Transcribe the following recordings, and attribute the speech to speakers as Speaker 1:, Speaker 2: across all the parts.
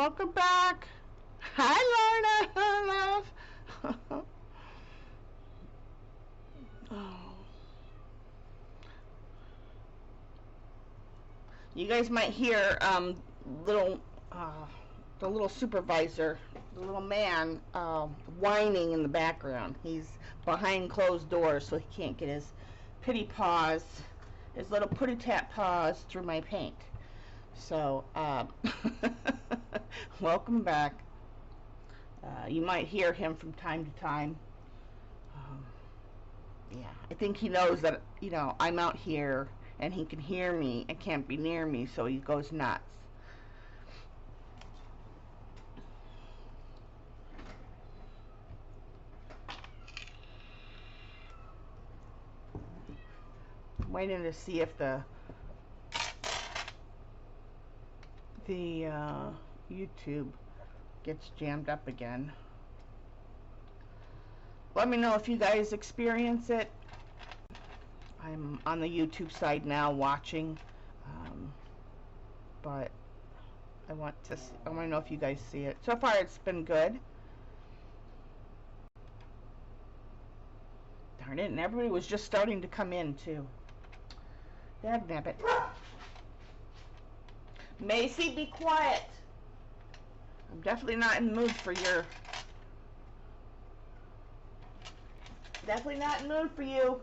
Speaker 1: Welcome back. Hi, Lorna. Love. Oh. You guys might hear little the little supervisor, the little man, whining in the background. He's behind closed doors, so he can't get his his little putty tap paws through my paint. So, welcome back. You might hear him from time to time. Yeah, I think he knows that, I'm out here and he can hear me and can't be near me, so he goes nuts. I'm waiting to see if the YouTube gets jammed up again. Let me know if you guys experience it. I'm on the YouTube side now watching, but I want to know if you guys see it. So far it's been good. Darn it, and everybody was just starting to come in too. Dagnabbit. Macy, be quiet. I'm definitely not in the mood for your... Definitely not in the mood for you.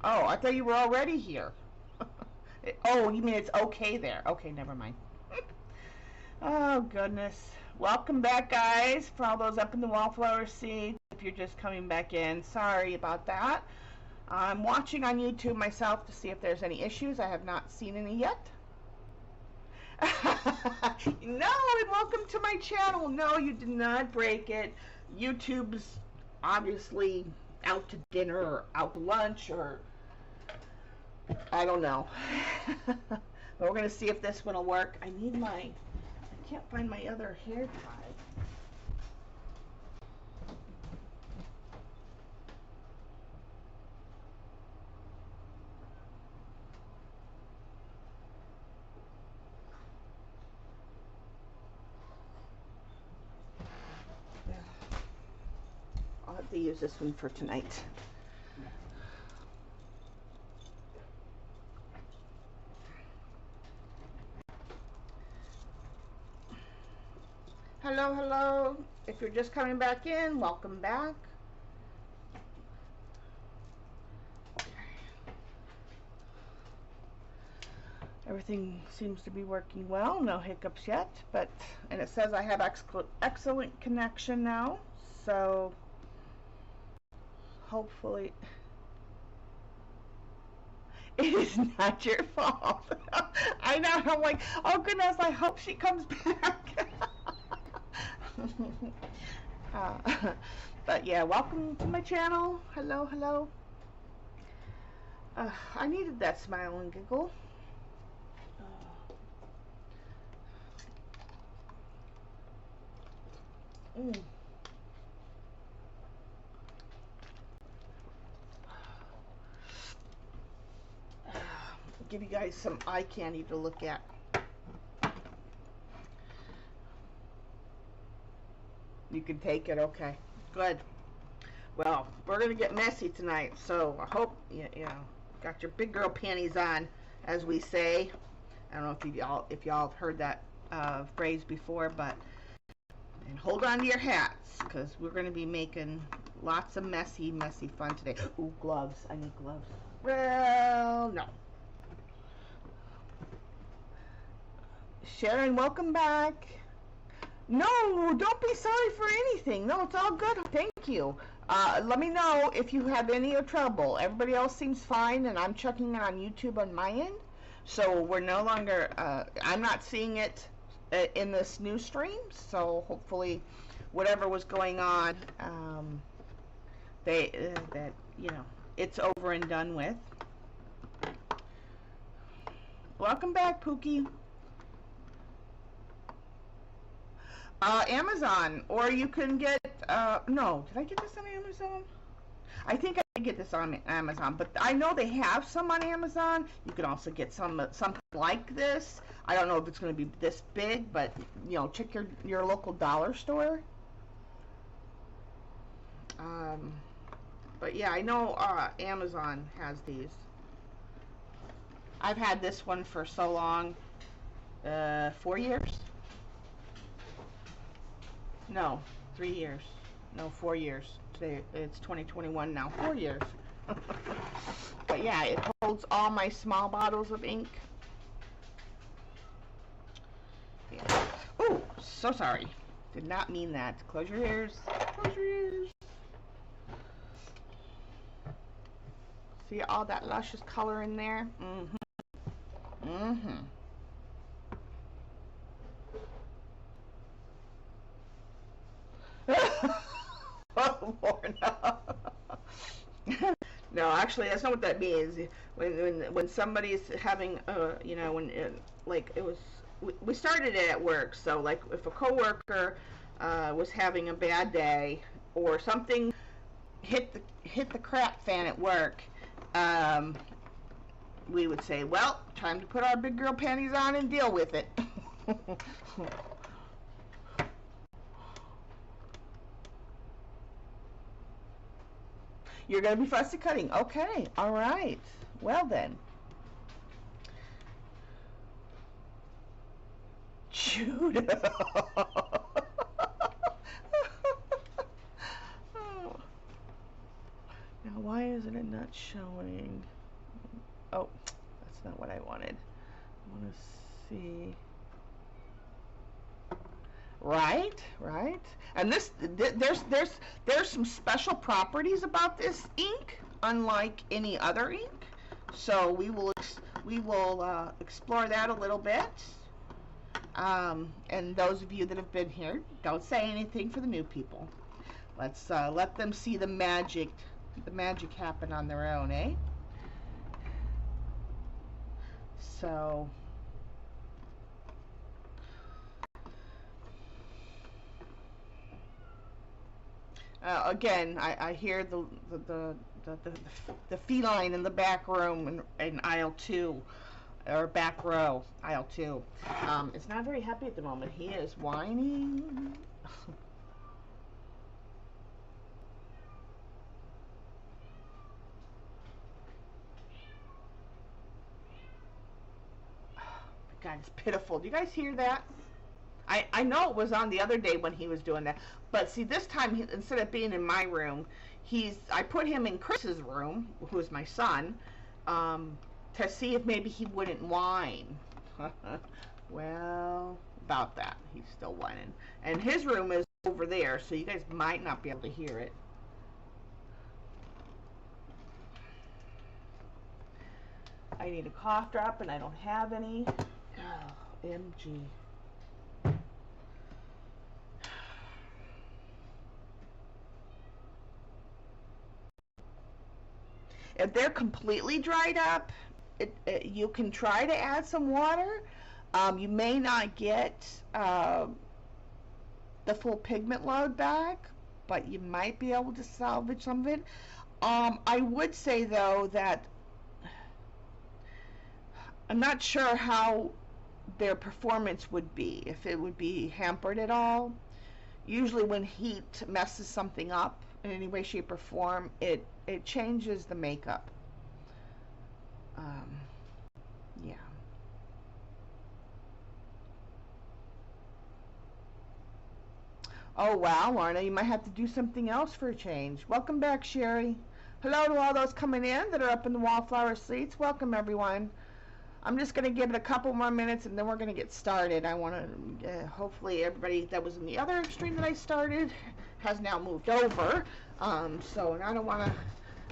Speaker 1: Oh, I thought you were already here. Oh, you mean it's okay there. Okay, never mind. Oh, goodness. Welcome back, guys, for all those up in the wallflower seeds. If you're just coming back in, sorry about that. I'm watching on YouTube myself to see if there's any issues. I have not seen any yet. No, and welcome to my channel. No, you did not break it. YouTube's obviously out to dinner or out to lunch, or I don't know. But we're going to see if this one will work. I can't find my other hair tie. I'll have to use this one for tonight. Hello, hello. If you're just coming back in, welcome back. Everything seems to be working well. No hiccups yet, and it says I have excellent connection now, so hopefully it is not your fault. I know, I'm like, oh goodness, I hope she comes back. But yeah, welcome to my channel. Hello, hello. I needed that smile and giggle. Give you guys some eye candy to look at. You can take it, okay. Good. Well, we're gonna get messy tonight, so I hope you got your big girl panties on, as we say. I don't know if y'all have heard that phrase before, and hold on to your hats, because we're gonna be making lots of messy fun today. Ooh, gloves. I need gloves. Well, no. Sharon, welcome back. No, don't be sorry for anything. No, it's all good. Thank you. Let me know if you have any trouble. Everybody else seems fine, and I'm checking it on YouTube on my end. So we're no longer, I'm not seeing it in this new stream. So hopefully whatever was going on, it's over and done with. Welcome back, Pookie. Amazon, or you can get, no, did I get this on Amazon? I think I get this on Amazon, but I know they have some on Amazon. You can also get something like this. I don't know if it's going to be this big, but you know, check your local dollar store. But yeah, I know Amazon has these. I've had this one for so long, 4 years. No, 3 years. No, 4 years. Today it's 2021 now. 4 years. But yeah, it holds all my small bottles of ink. Yeah. Oh, so sorry. Did not mean that. Close your ears. Close your ears. See all that luscious color in there? Mm-hmm. Mm-hmm. Oh, Lord, no. No, actually, that's not what that means. When somebody's having, you know, like it was, we started it at work. So, like, if a coworker was having a bad day or something hit the crap fan at work, we would say, "Well, time to put our big girl panties on and deal with it." You're going to be fussy cutting. Okay. All right. Well then. Judah. Now, why isn't it not showing? Oh, that's not what I wanted. I want to see. Right, right. And there's some special properties about this ink, unlike any other ink. So we will explore that a little bit. And those of you that have been here, don't say anything for the new people. Let's let them see the magic happen on their own, eh? So. Again, I hear the feline in the back room in aisle 2, or back row, aisle 2. It's not very happy at the moment. He is whining. God, it's pitiful. Do you guys hear that? I know it was on the other day when he was doing that, but see, this time instead of being in my room, I put him in Chris's room, who is my son, to see if maybe he wouldn't whine. Well, about that, he's still whining, and his room is over there, so you guys might not be able to hear it. I need a cough drop, and I don't have any. Oh, MG. If they're completely dried up, you can try to add some water. You may not get the full pigment load back, but you might be able to salvage some of it. I would say, though, that I'm not sure how their performance would be, if it would be hampered at all. Usually when heat messes something up in any way, shape, or form, it changes the makeup. Yeah. Oh wow, Lorna, you might have to do something else for a change. Welcome back, Sherry. Hello to all those coming in that are up in the wallflower seats. Welcome, everyone. I'm just going to give it a couple more minutes and then we're going to get started. I want to, hopefully everybody that was in the other extreme that I started has now moved over. So I don't want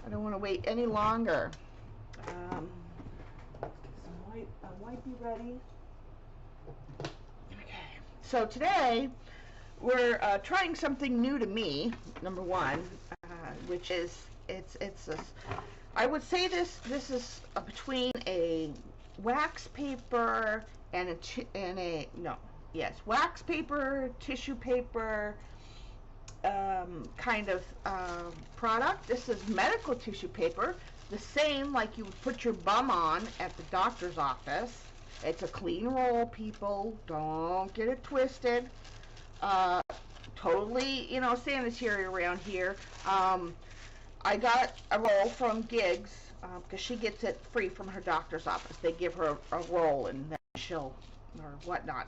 Speaker 1: to wait any longer. Some wipe be ready. Okay. So today we're trying something new to me. Number one, which is I would say this is between a wax paper and wax paper, tissue paper, kind of product. This is medical tissue paper, the same like you would put your bum on at the doctor's office. It's a clean roll, people. Don't get it twisted. Totally, you know, sanitary around here. I got a roll from Gigs because she gets it free from her doctor's office. They give her a roll and then she'll, or whatnot.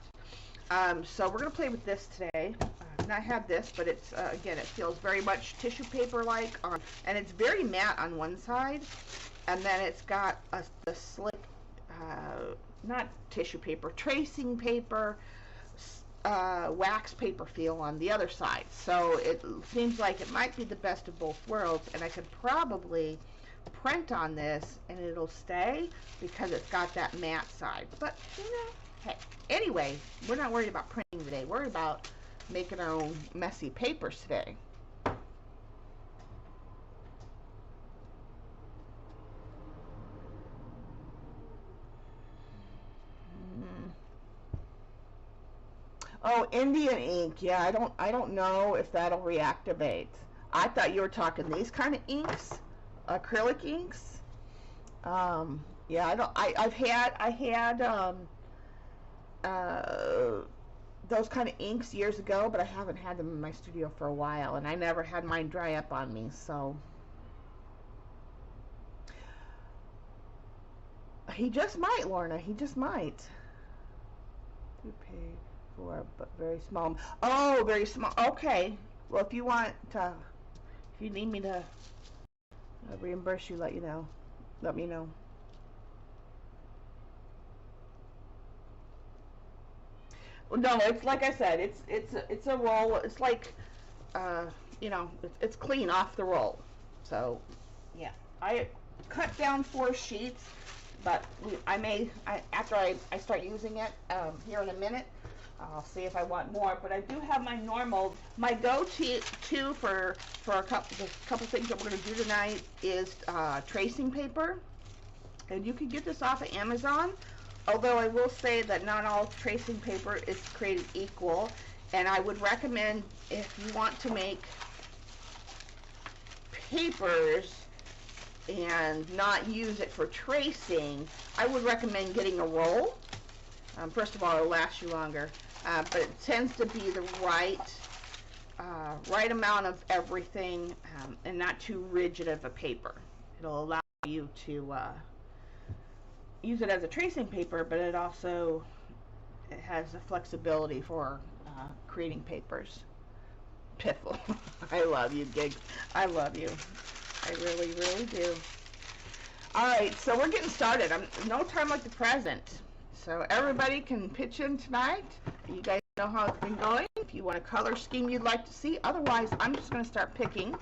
Speaker 1: So we're going to play with this today. I've not had this, but it's, again, it feels very much tissue paper-like, and it's very matte on one side, and then it's got the slick, not tissue paper, tracing paper, wax paper feel on the other side. So it seems like it might be the best of both worlds, and I could probably print on this and it'll stay because it's got that matte side. But, you know, hey, anyway, we're not worried about printing today. We're worried about making our own messy papers today. Oh, Indian ink. Yeah, I don't know if that'll reactivate. I thought you were talking these kind of inks, acrylic inks. Yeah, I had those kind of inks years ago, but I haven't had them in my studio for a while, and I never had mine dry up on me, so. He just might, Lorna. He just might. You paid for, but very small. Oh, very small. Okay. Well, if you want to, if you need me to reimburse you, let you know. Let me know. Well, no, it's like I said. It's a roll. It's like, you know, it's clean off the roll. So, yeah, I cut down 4 sheets. But after I start using it here in a minute, I'll see if I want more. But I do have my go-to for a couple things that we're going to do tonight is tracing paper. And you can get this off of Amazon, although I will say that not all tracing paper is created equal. And I would recommend, if you want to make papers and not use it for tracing, I would recommend getting a roll. First of all, it'll last you longer, but it tends to be the right amount of everything, and not too rigid of a paper. It'll allow you to use it as a tracing paper, but it has the flexibility for creating papers. Piffle. I love you, Gigs. I love you. I really, really do. Alright, so we're getting started. No time like the present. So everybody can pitch in tonight. You guys know how it's been going. If you want a color scheme you'd like to see. Otherwise, I'm just going to start picking.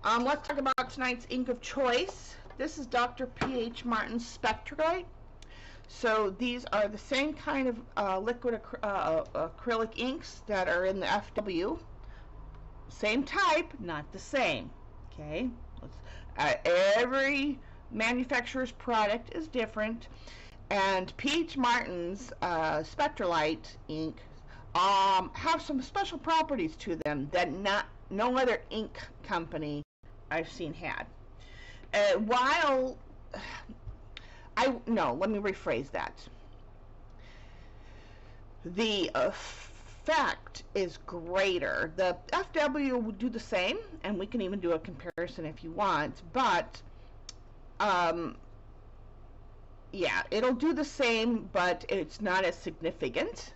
Speaker 1: Let's talk about tonight's ink of choice. This is Dr. phmartins Spectralite. So these are the same kind of liquid acrylic inks that are in the FW. Same type, not the same. Okay? Every manufacturer's product is different, and phmartins Spectralite ink have some special properties to them that no other ink company I've seen had. Let me rephrase that. The effect is greater. The FW will do the same, and we can even do a comparison if you want, but yeah, it'll do the same, but it's not as significant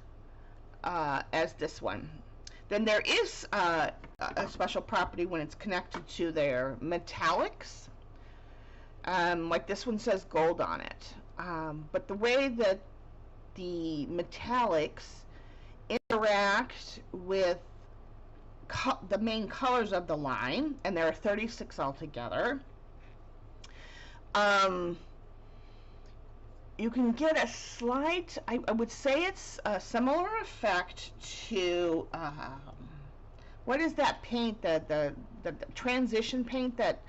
Speaker 1: as this one. Then there is a special property when it's connected to their metallics. Like this one says gold on it, but the way that the metallics interact with the main colors of the line, and there are 36 altogether, you can get a slight, I would say it's a similar effect to, what is that paint, the transition paint that,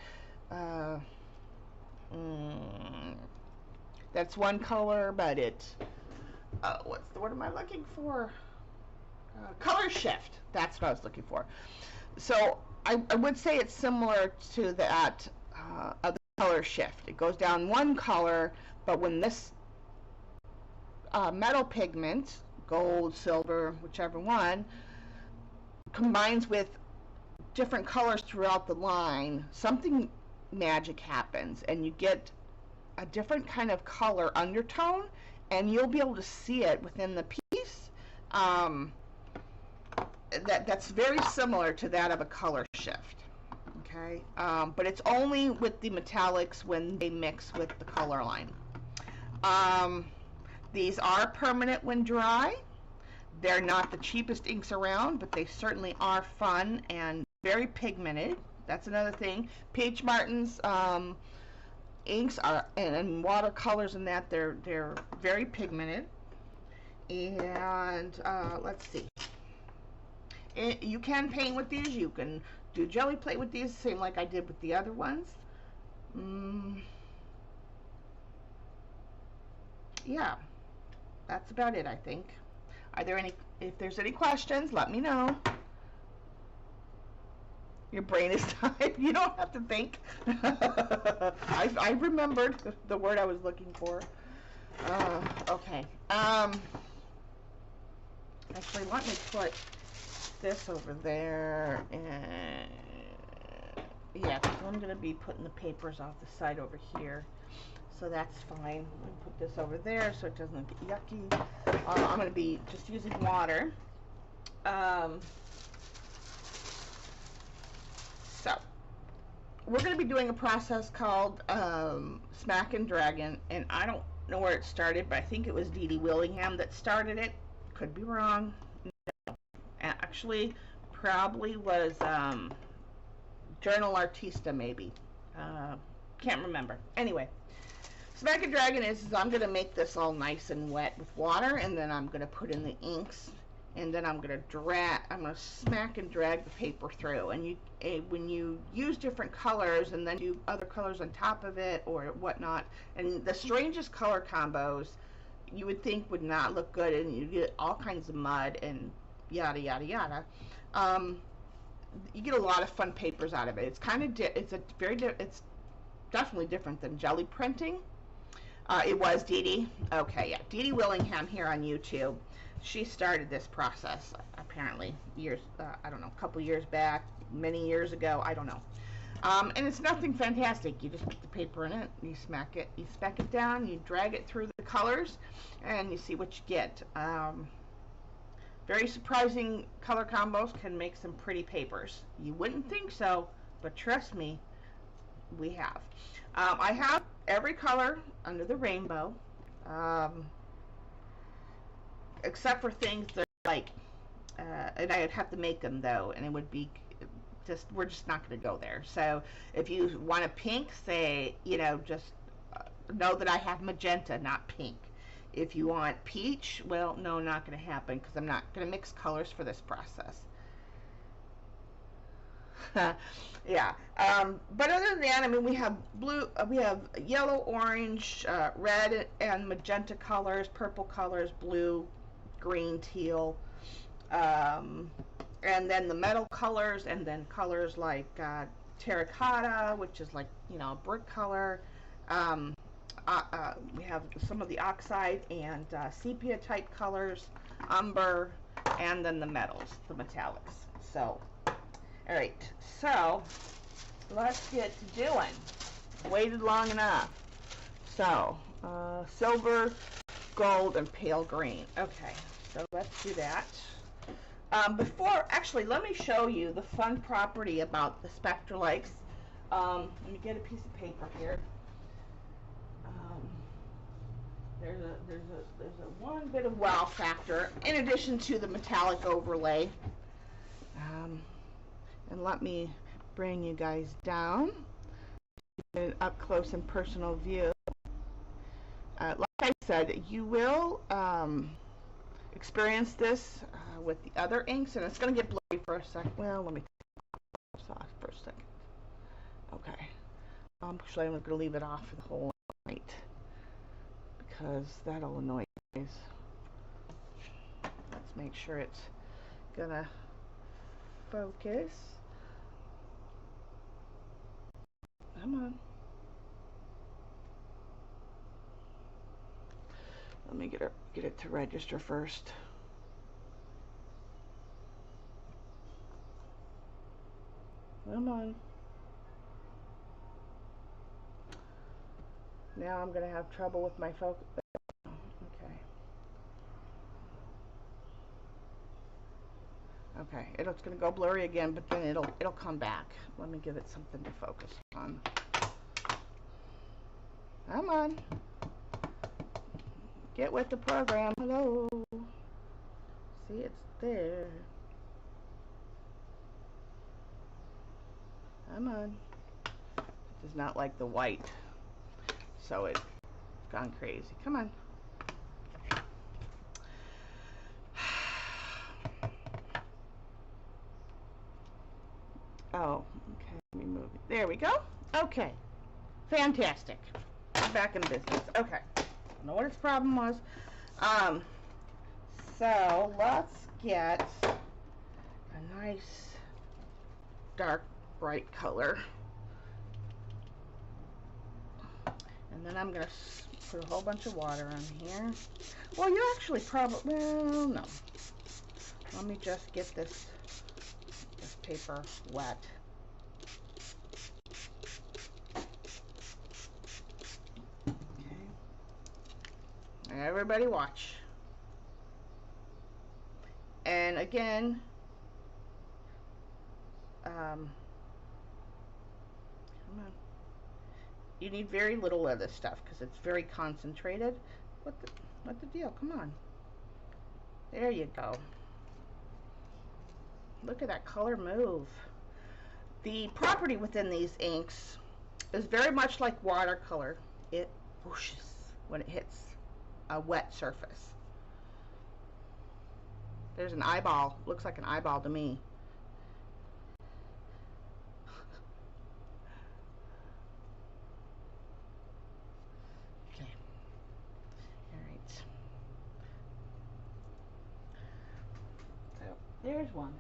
Speaker 1: that's one color, but it, what's the word am I looking for? Color shift. That's what I was looking for. So I would say it's similar to that of the color shift. It goes down one color, but when this metal pigment, gold, silver, whichever one, combines with different colors throughout the line, something magic happens, and you get a different kind of color undertone, and you'll be able to see it within the piece. That's very similar to that of a color shift. Okay, but it's only with the metallics when they mix with the color line. These are permanent when dry. They're not the cheapest inks around, but they certainly are fun and very pigmented. That's another thing. phmartins inks are and watercolors and that they're very pigmented. And let's see. You can paint with these. You can do jelly plate with these, same like I did with the other ones. Yeah, that's about it, I think. Are there any? If there's any questions, let me know. Your brain is tired. You don't have to think. I remembered the word I was looking for. Okay. Actually, let me put this over there, and yeah, I'm going to be putting the papers off the side over here, so that's fine. I'm going to put this over there so it doesn't get yucky. I'm going to be just using water. So we're going to be doing a process called Smackin Dragon, and I don't know where it started, but I think it was Dee Dee Willingham that started it. Could be wrong. No. Actually, probably was Journal Artista, maybe. Can't remember. Anyway, Smackin Dragon is I'm going to make this all nice and wet with water, and then I'm going to put in the inks, and then I'm going to smack and drag the paper through. And when you use different colors and then do other colors on top of it or whatnot, and the strangest color combos you would think would not look good, and you get all kinds of mud and yada yada yada. You get a lot of fun papers out of it. It's kind of it's definitely different than jelly printing. It was Dee Dee. Okay, yeah, Dee Dee Willingham here on YouTube. She started this process apparently years, I don't know, a couple years back, many years ago, I don't know. And it's nothing fantastic. You just put the paper in it, you smack it down, you drag it through the colors, and you see what you get. Very surprising color combos can make some pretty papers. You wouldn't think so, but trust me, we have. I have every color under the rainbow, except for things that are like, and I'd have to make them though, and it would be we're just not going to go there. So if you want a pink, say, just know that I have magenta, not pink. If you want peach, well, no, not going to happen because I'm not going to mix colors for this process. Yeah. But other than that, I mean, we have blue, we have yellow, orange, red, and magenta colors, purple colors, blue, green, teal, and then the metal colors, and then colors like terracotta, which is like, brick color. We have some of the oxide and sepia type colors, umber, and then the metals, the metallics. So, all right, so let's get to doing. Waited long enough. So, silver, gold, and pale green. Okay, so let's do that. Actually, let me show you the fun property about the Spectralites. Let me get a piece of paper here. There's a one bit of wow factor in addition to the metallic overlay. And let me bring you guys down to an up close and personal view. Like I said, you will experience this with the other inks, and it's going to get blurry for a second. Well, let me take this off for a second. Okay. Actually, I'm going to leave it off for the whole night because that'll annoy you guys. Let's make sure it's going to focus. Come on. Let me get it to register first. Come on. Now I'm going to have trouble with my focus. Okay. Okay, it's going to go blurry again, but then it'll come back. Let me give it something to focus on. Come on. Get with the program. Hello. See, it's there. Come on. It does not like the white, so it's gone crazy. Come on. Oh, okay. Let me move it. There we go. Okay. Fantastic. I'm back in business. Okay. I don't know what its problem was. So let's get a nice dark bright color. And then I'm going to put a whole bunch of water on here. Well, you actually probably, well, no. Let me just get this paper wet. Okay. Everybody watch. And again, come on. You need very little of this stuff because it's very concentrated. What the deal? Come on. There you go. Look at that color move. The property within these inks is very much like watercolor. It whooshes when it hits a wet surface. There's an eyeball. Looks like an eyeball to me. Okay. All right. So there's one.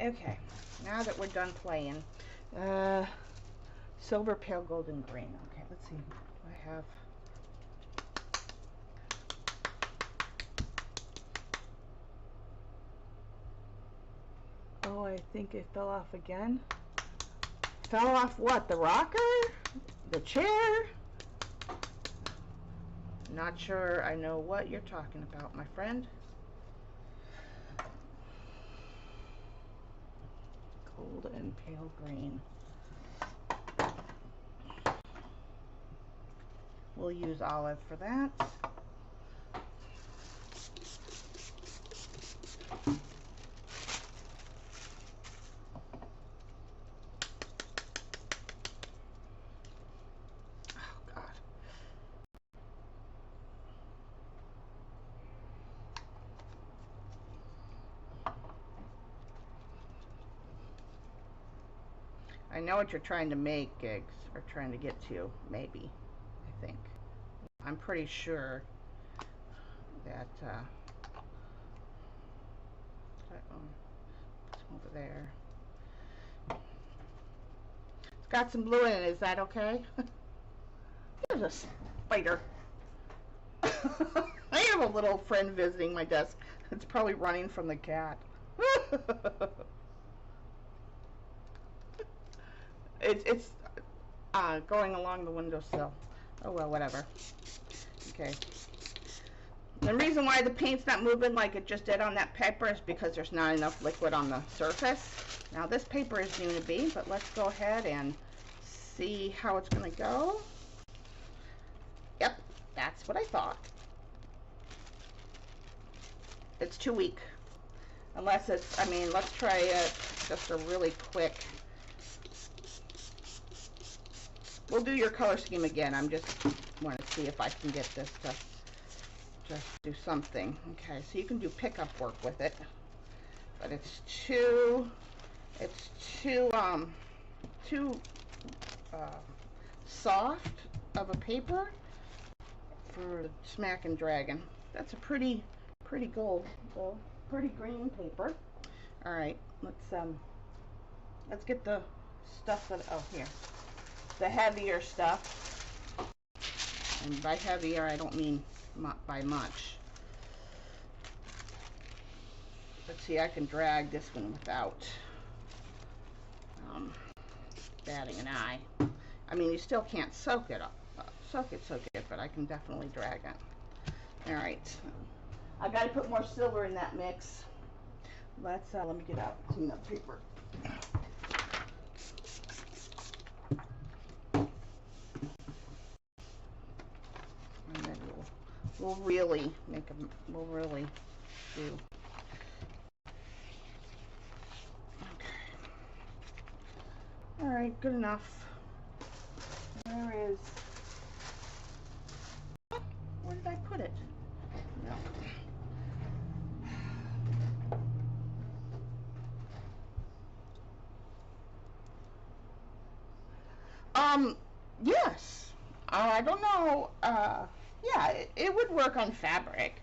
Speaker 1: Okay. Now that we're done playing, silver, pale golden green. Okay, let's see. I have. Oh, I think it fell off again. Fell off what? The rocker? The chair? Not sure I know what you're talking about, my friend. Gold and pale green. We'll use olive for that. I know what you're trying to make, Gigs, or trying to get to, maybe, I think. I'm pretty sure that, it's over there. It's got some blue in it, is that okay? There's a spider. I have a little friend visiting my desk. It's probably running from the cat. It's going along the windowsill. Oh well, whatever. Okay. The reason why the paint's not moving like it just did on that paper is because there's not enough liquid on the surface. Now this paper is new to be, but let's go ahead and see how it's going to go. Yep, that's what I thought. It's too weak. Unless it's, I mean, let's try it just a really quick. We'll do your color scheme again. I'm just want to see if I can get this to just do something. Okay, so you can do pickup work with it, but it's too soft of a paper for Smackin Dragon. That's a pretty gold, though, pretty green paper. All right, let's get the stuff that, oh, here. the heavier stuff. And by heavier, I don't mean by much. But see, I can drag this one without batting an eye. I mean, you still can't soak it up. Soak it, but I can definitely drag it. All right. I got to put more silver in that mix. Let me get out clean up paper. And then we'll really make them. We'll really do. Okay. All right, good enough. Where did I put it? No. Yes. I don't know. Yeah, it would work on fabric.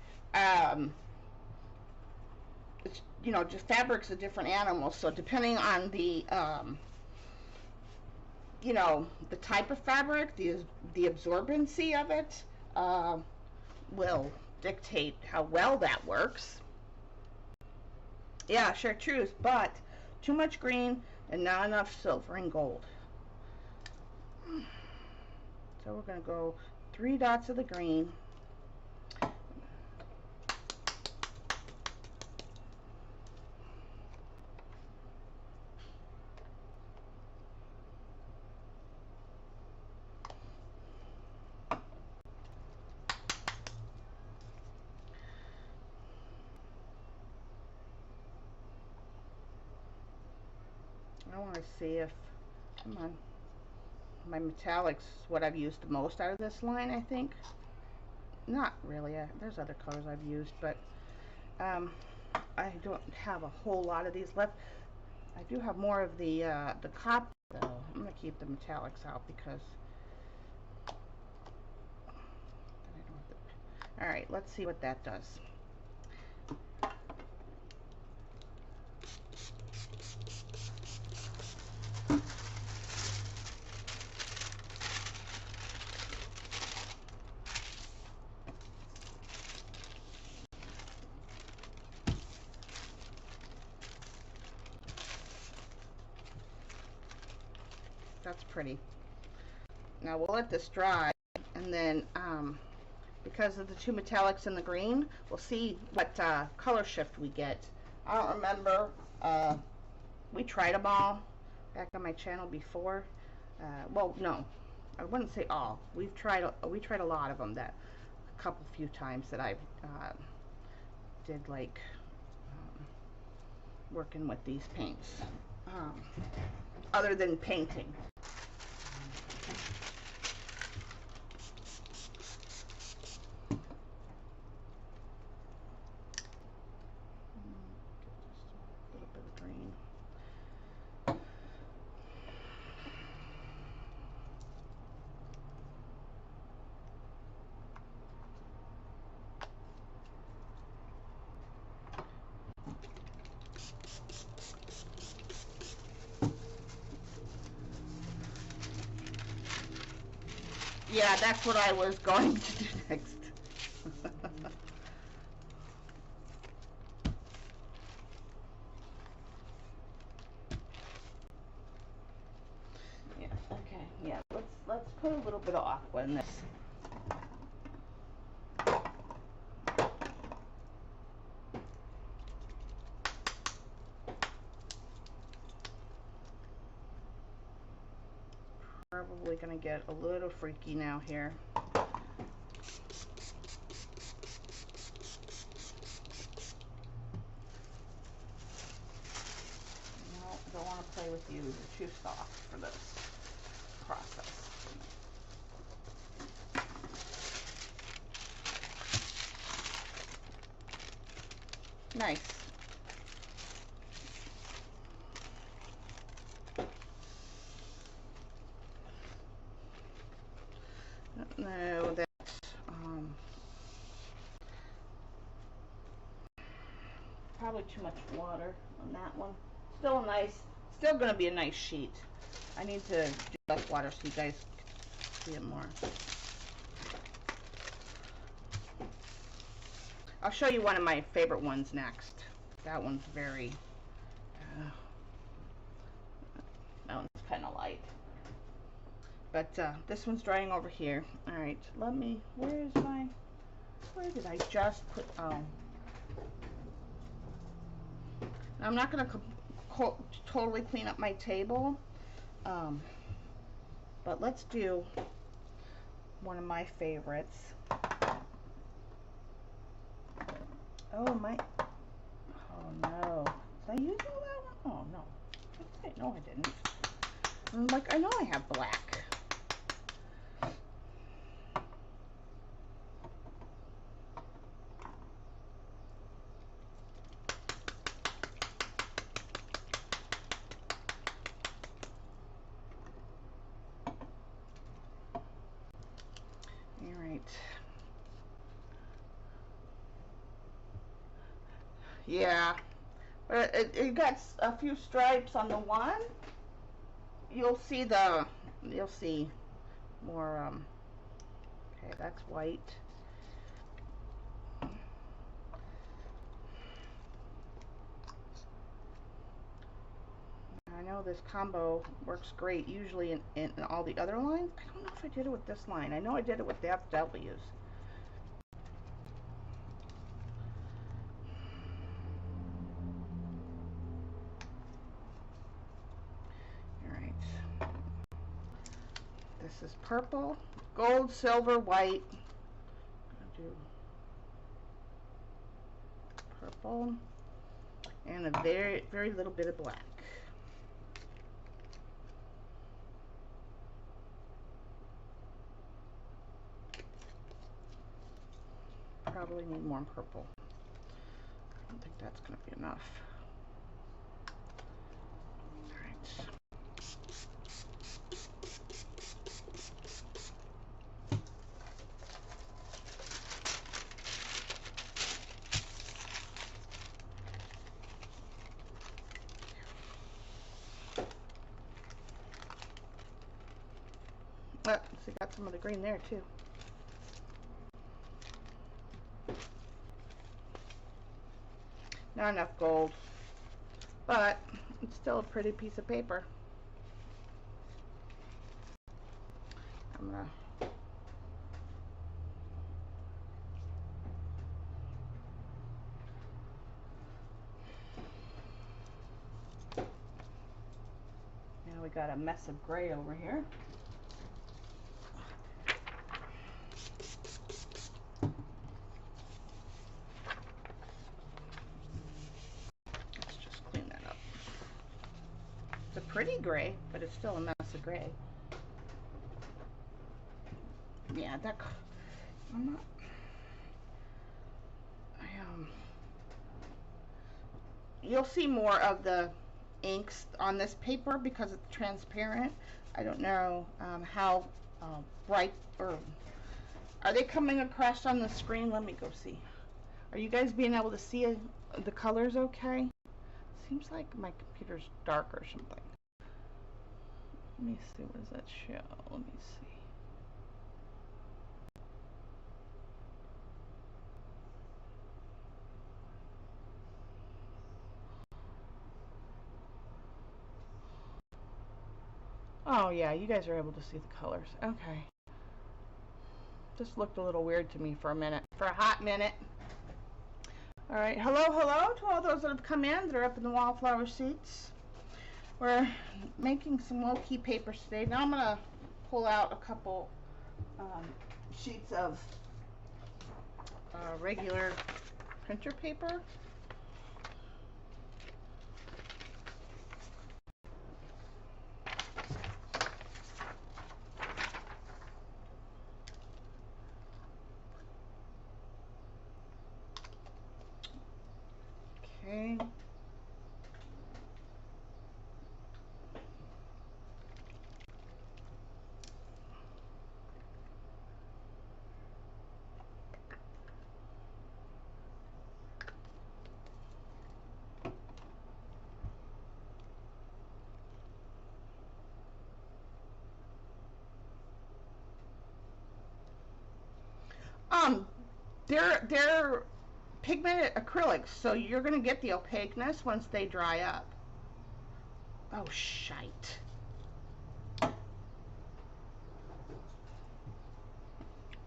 Speaker 1: It's, just fabric's a different animal, so depending on the the type of fabric, the absorbency of it, will dictate how well that works. Yeah, chartreuse, but too much green and not enough silver and gold. So we're going to go 3 dots of the green. I want to see if, come on, my metallics is what I've used the most out of this line, I think. Not really. There's other colors I've used, but I don't have a whole lot of these left. I do have more of the copper, though. I'm going to keep the metallics out because all right, let's see what that does. That's pretty. Now we'll let this dry, and then because of the 2 metallics and the green, we'll see what color shift we get. I don't remember. We tried them all back on my channel before. Well, no, I wouldn't say all. We tried a lot of them. That a few times that I've did like working with these paints. Other than painting. Yeah, that's what I was going to do next. Yeah, okay, yeah, let's put a little bit of aqua in this. Probably gonna get a little freaky now here. No, don't want to play with you. You're too soft for this process. Nice. No, that's probably too much water on that one. Still a nice Still gonna be a nice sheet. I need to do less water so you guys can see it more. I'll show you one of my favorite ones next. That one's very, that one's kind of light. But this one's drying over here. All right, where did I just put, oh. I'm not gonna totally clean up my table, but let's do one of my favorites. Oh no. Did I use all that one? Oh no. Okay, no I didn't. I'm like, I know I have black. All right. Yeah. But it got a few stripes on the one. You'll see more, okay, that's white. I know this combo works great usually in all the other lines. I don't know if I did it with this line. I know I did it with the FWs. This is purple, gold, silver, white. I'll do purple and a very little bit of black. Probably need more purple. I don't think that's going to be enough. Oh, so got some of the green there too. Not enough gold, but it's still a pretty piece of paper. I'm gonna now we got a mess of gray over here. Pretty gray, but it's still a mess of gray. Yeah, that I'm not. You'll see more of the inks on this paper because it's transparent. I don't know how bright or are they coming across on the screen? Let me go see. Are you guys being able to see the colors okay? Seems like my computer's dark or something. Let me see, what does that show? Let me see. Oh yeah, you guys are able to see the colors. Okay. Just looked a little weird to me for a minute, for a hot minute. All right, hello to all those that have come in. They're up in the wallflower seats. We're making some low-key papers today. Now I'm gonna pull out a couple sheets of regular printer paper. Okay. They're pigmented acrylics, so you're going to get the opaqueness once they dry up. Oh, shite.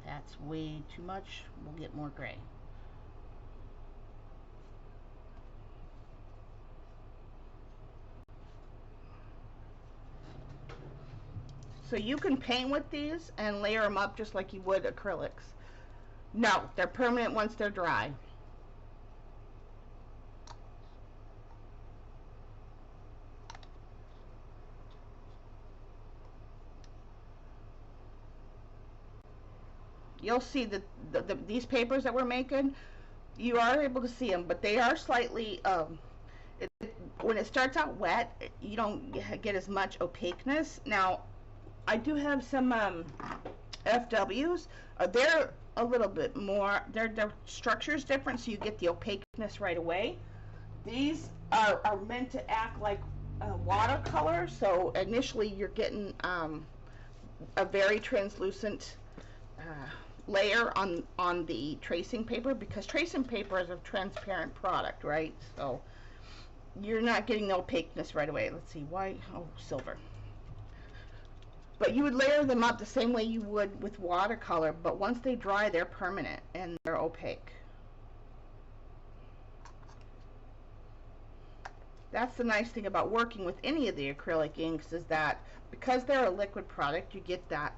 Speaker 1: That's way too much. We'll get more gray. So you can paint with these and layer them up just like you would acrylics. No, they're permanent once they're dry. You'll see that these papers that we're making, you are able to see them, but they are slightly, when it starts out wet, you don't get as much opaqueness. Now, I do have some FWs. They're a little bit more, their structure's different, so you get the opaqueness right away. These are meant to act like watercolor, so initially you're getting a very translucent layer on the tracing paper, because tracing paper is a transparent product, right? So you're not getting the opaqueness right away. Let's see, white, oh, silver. But you would layer them up the same way you would with watercolor, but once they dry, they're permanent and they're opaque. That's the nice thing about working with any of the acrylic inks, is that because they're a liquid product, you get that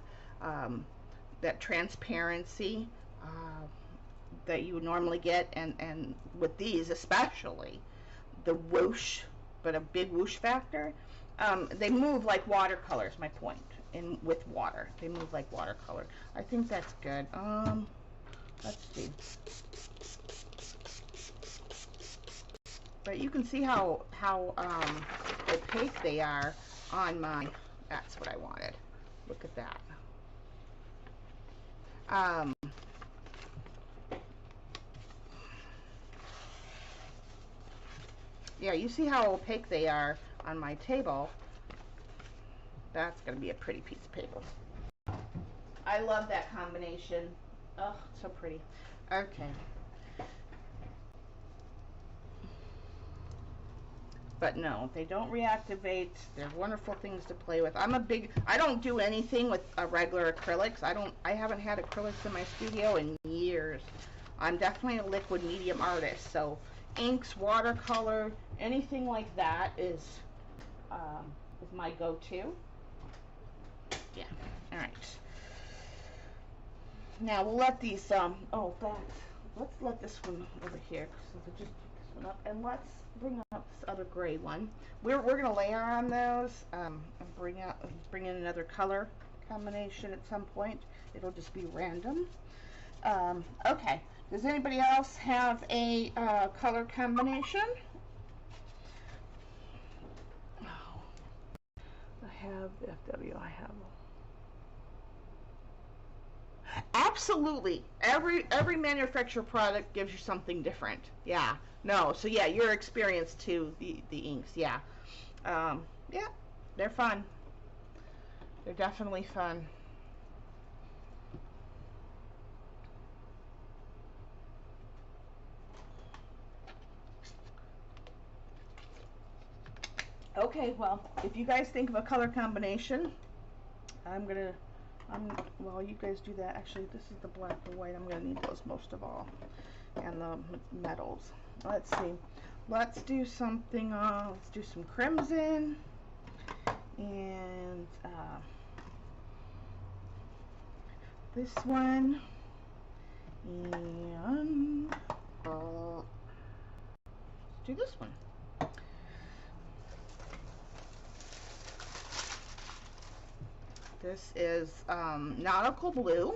Speaker 1: that transparency that you would normally get, and with these especially, the whoosh, but a big whoosh factor. They move like watercolor is my point. With water, they move like watercolor. I think that's good. Let's see. But you can see how opaque they are on my. That's what I wanted. Look at that. Yeah, you see how opaque they are on my table. That's going to be a pretty piece of paper. I love that combination. Oh, so pretty. Okay. But no, they don't reactivate. They're wonderful things to play with. I don't do anything with regular acrylics. I haven't had acrylics in my studio in years. I'm definitely a liquid medium artist. So inks, watercolor, anything like that is my go-to. Yeah, all right. Now we'll let these, let's let this one over here. So we'll just put this one up, and let's bring up this other gray one. We're gonna layer on those, and bring in another color combination at some point. It'll just be random. Okay, does anybody else have a color combination? Oh, I have FW, I have. Absolutely. Every manufacturer product gives you something different. Yeah. No. So yeah, your experience too. The inks. Yeah. Yeah. They're fun. They're definitely fun. Okay. Well, if you guys think of a color combination, well, you guys do that. Actually, this is the black and white. I'm gonna need those most of all, and the metals. Let's see. Let's do something. Let's do some crimson, and this one, and let's do this one. This is nautical blue.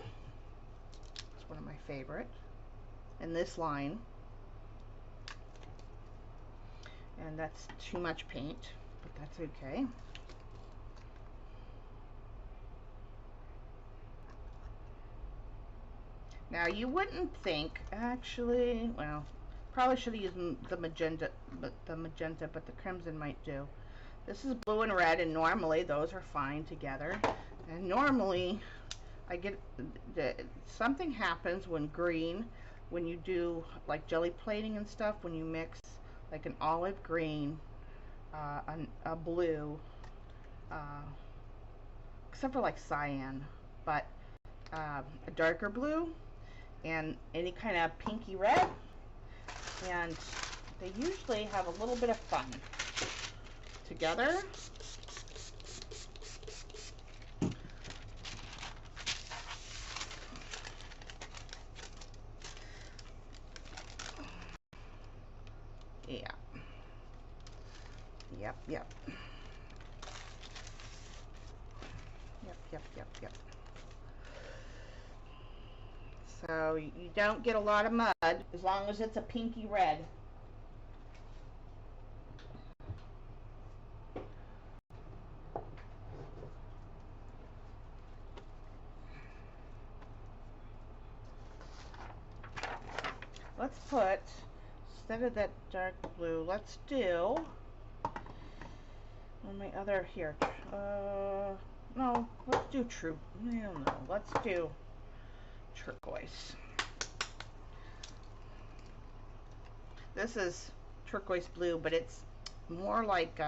Speaker 1: It's one of my favorite. And this line. And that's too much paint, but that's okay. Now you wouldn't think, actually, well, probably should have used the magenta, but the crimson might do. This is blue and red, and normally those are fine together. And normally, I get something happens when green when you do like jelly plating and stuff, when you mix like an olive green, a blue, uh, except for like cyan, but a darker blue and any kind of pinky red, and they usually have a little bit of fun together. Yeah. Yep, yep. Yep, yep, yep, yep. So you don't get a lot of mud as long as it's a pinky red. Let's put, instead of that dark blue, let's do, on my other, here, no, let's do true, no, let's do turquoise. This is turquoise blue, but it's more like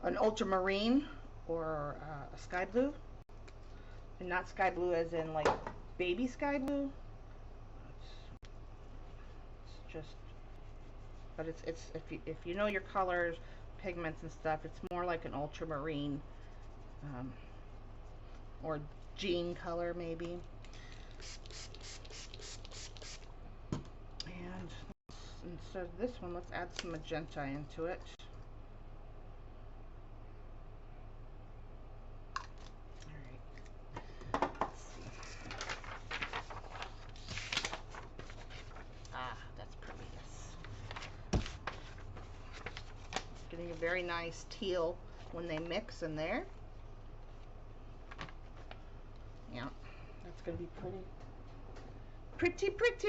Speaker 1: an ultramarine or a sky blue, and not sky blue as in like baby sky blue. It's just, but it's if you know your colors, pigments and stuff, it's more like an ultramarine or jean color maybe. And instead of this one, let's add some magenta into it. Alright. Let's see. Ah, that's pretty, yes. Getting a very nice teal when they mix in there. Yeah, that's going to be pretty. Pretty, pretty.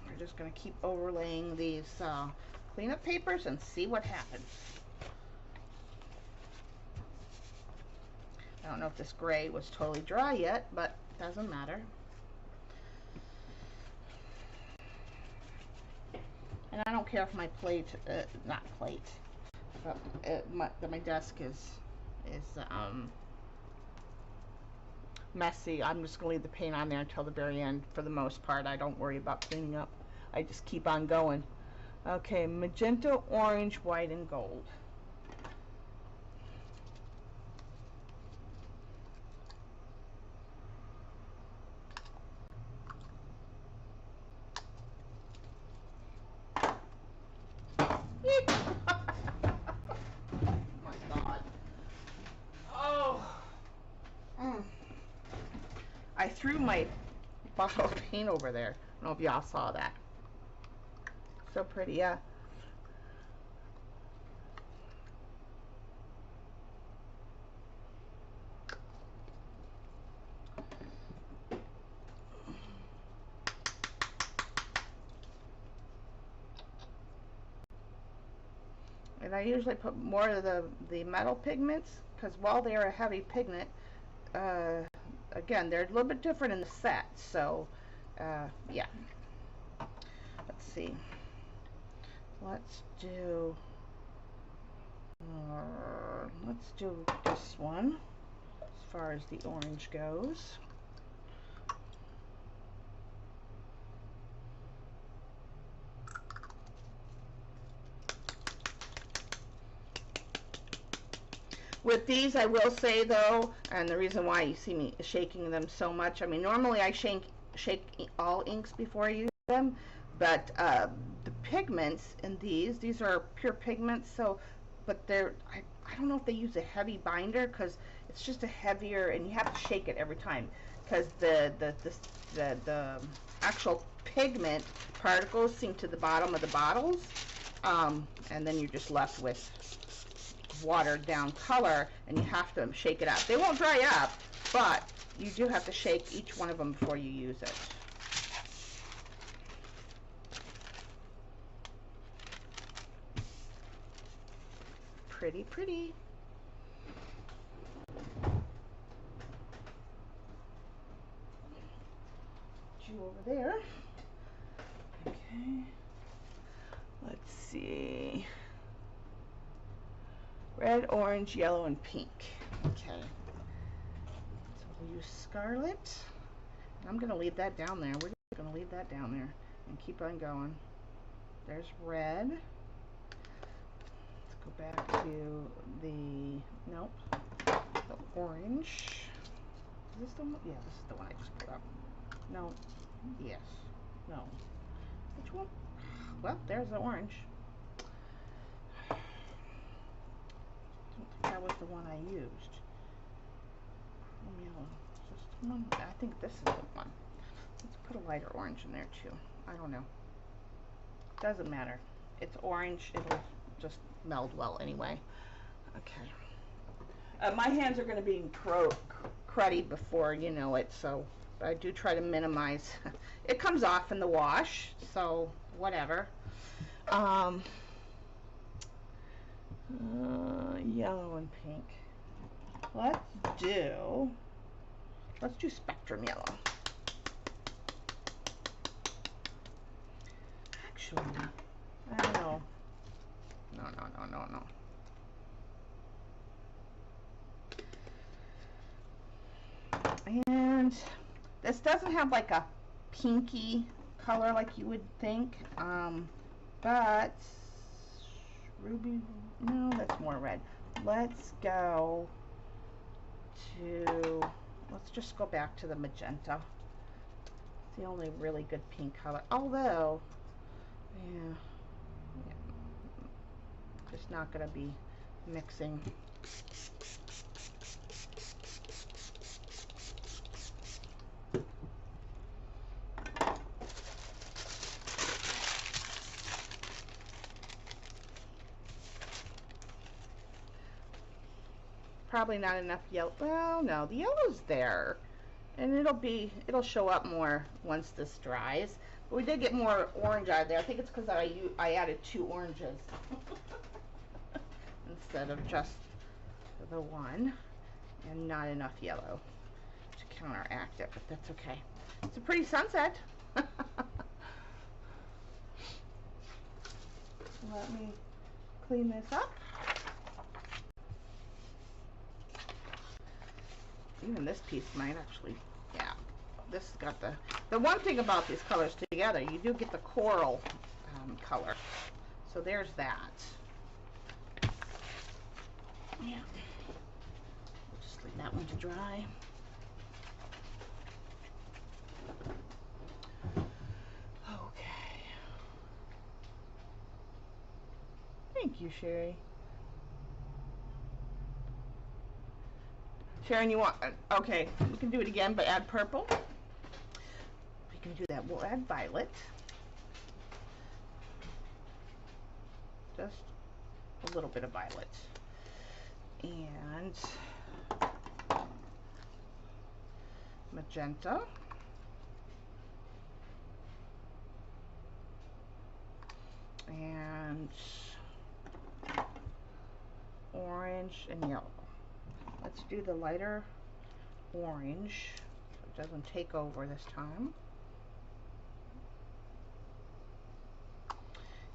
Speaker 1: We're just going to keep overlaying these cleanup papers and see what happens. I don't know if this gray was totally dry yet, but it doesn't matter. And I don't care if my plate, not plate, but my desk is messy. I'm just going to leave the paint on there until the very end. For the most part, I don't worry about cleaning up. I just keep on going. Okay, magenta, orange, white, and gold. My God. Oh. I threw my bottle of paint over there. I don't know if y'all saw that. So pretty, yeah. And I usually put more of the metal pigments because while they're a heavy pigment, again, they're a little bit different in the set. So, yeah. Let's see. Let's do this one as far as the orange goes. With these, I will say though, and the reason why you see me shaking them so much, I mean, normally I shake all inks before I use them, but the pigments in these are pure pigments, so, but I don't know if they use a heavy binder, because it's just a heavier, and you have to shake it every time, because the actual pigment particles sink to the bottom of the bottles, and then you're just left with watered down color, and you have to shake it up. They won't dry up, but you do have to shake each one of them before you use it. Pretty, pretty. You over there. Okay. Let's see. Red, orange, yellow, and pink. Okay. So we'll use scarlet. I'm going to leave that down there. We're just going to leave that down there and keep on going. There's red. Let's go back to the, nope, the orange. Is this the one? Yeah, this is the one I just put up. No. Yes. No. Which one? Well, there's the orange. I don't think that was the one I used. Yellow. Is this the one? I think this is the one. Let's put a lighter orange in there too. I don't know. Doesn't matter. It's orange. It'll just meld well anyway. Okay. My hands are going to be cruddy before you know it, so I do try to minimize. It comes off in the wash, so whatever. Yellow and pink. Let's do spectrum yellow. Actually, I don't know. No. And this doesn't have like a pinky color like you would think, but ruby, no, that's more red. Let's just go back to the magenta. It's the only really good pink color, although, yeah, just not going to be mixing. Probably not enough yellow. Well, no, the yellow's there, and it'll show up more once this dries. But we did get more orange out of there. I think it's because I added 2 oranges instead of just the one, and not enough yellow to counteract it. But that's okay. It's a pretty sunset. Let me clean this up. Even this piece might actually, yeah. This has got the one thing about these colors together, you do get the coral color. So there's that. Yeah. We'll just leave that one to dry. Okay. Thank you, Sherry. Sharon, you want, okay, we can do it again, but add purple. We can do that. We'll add violet. Just a little bit of violet. And magenta. And orange and yellow. Let's do the lighter orange so it doesn't take over this time.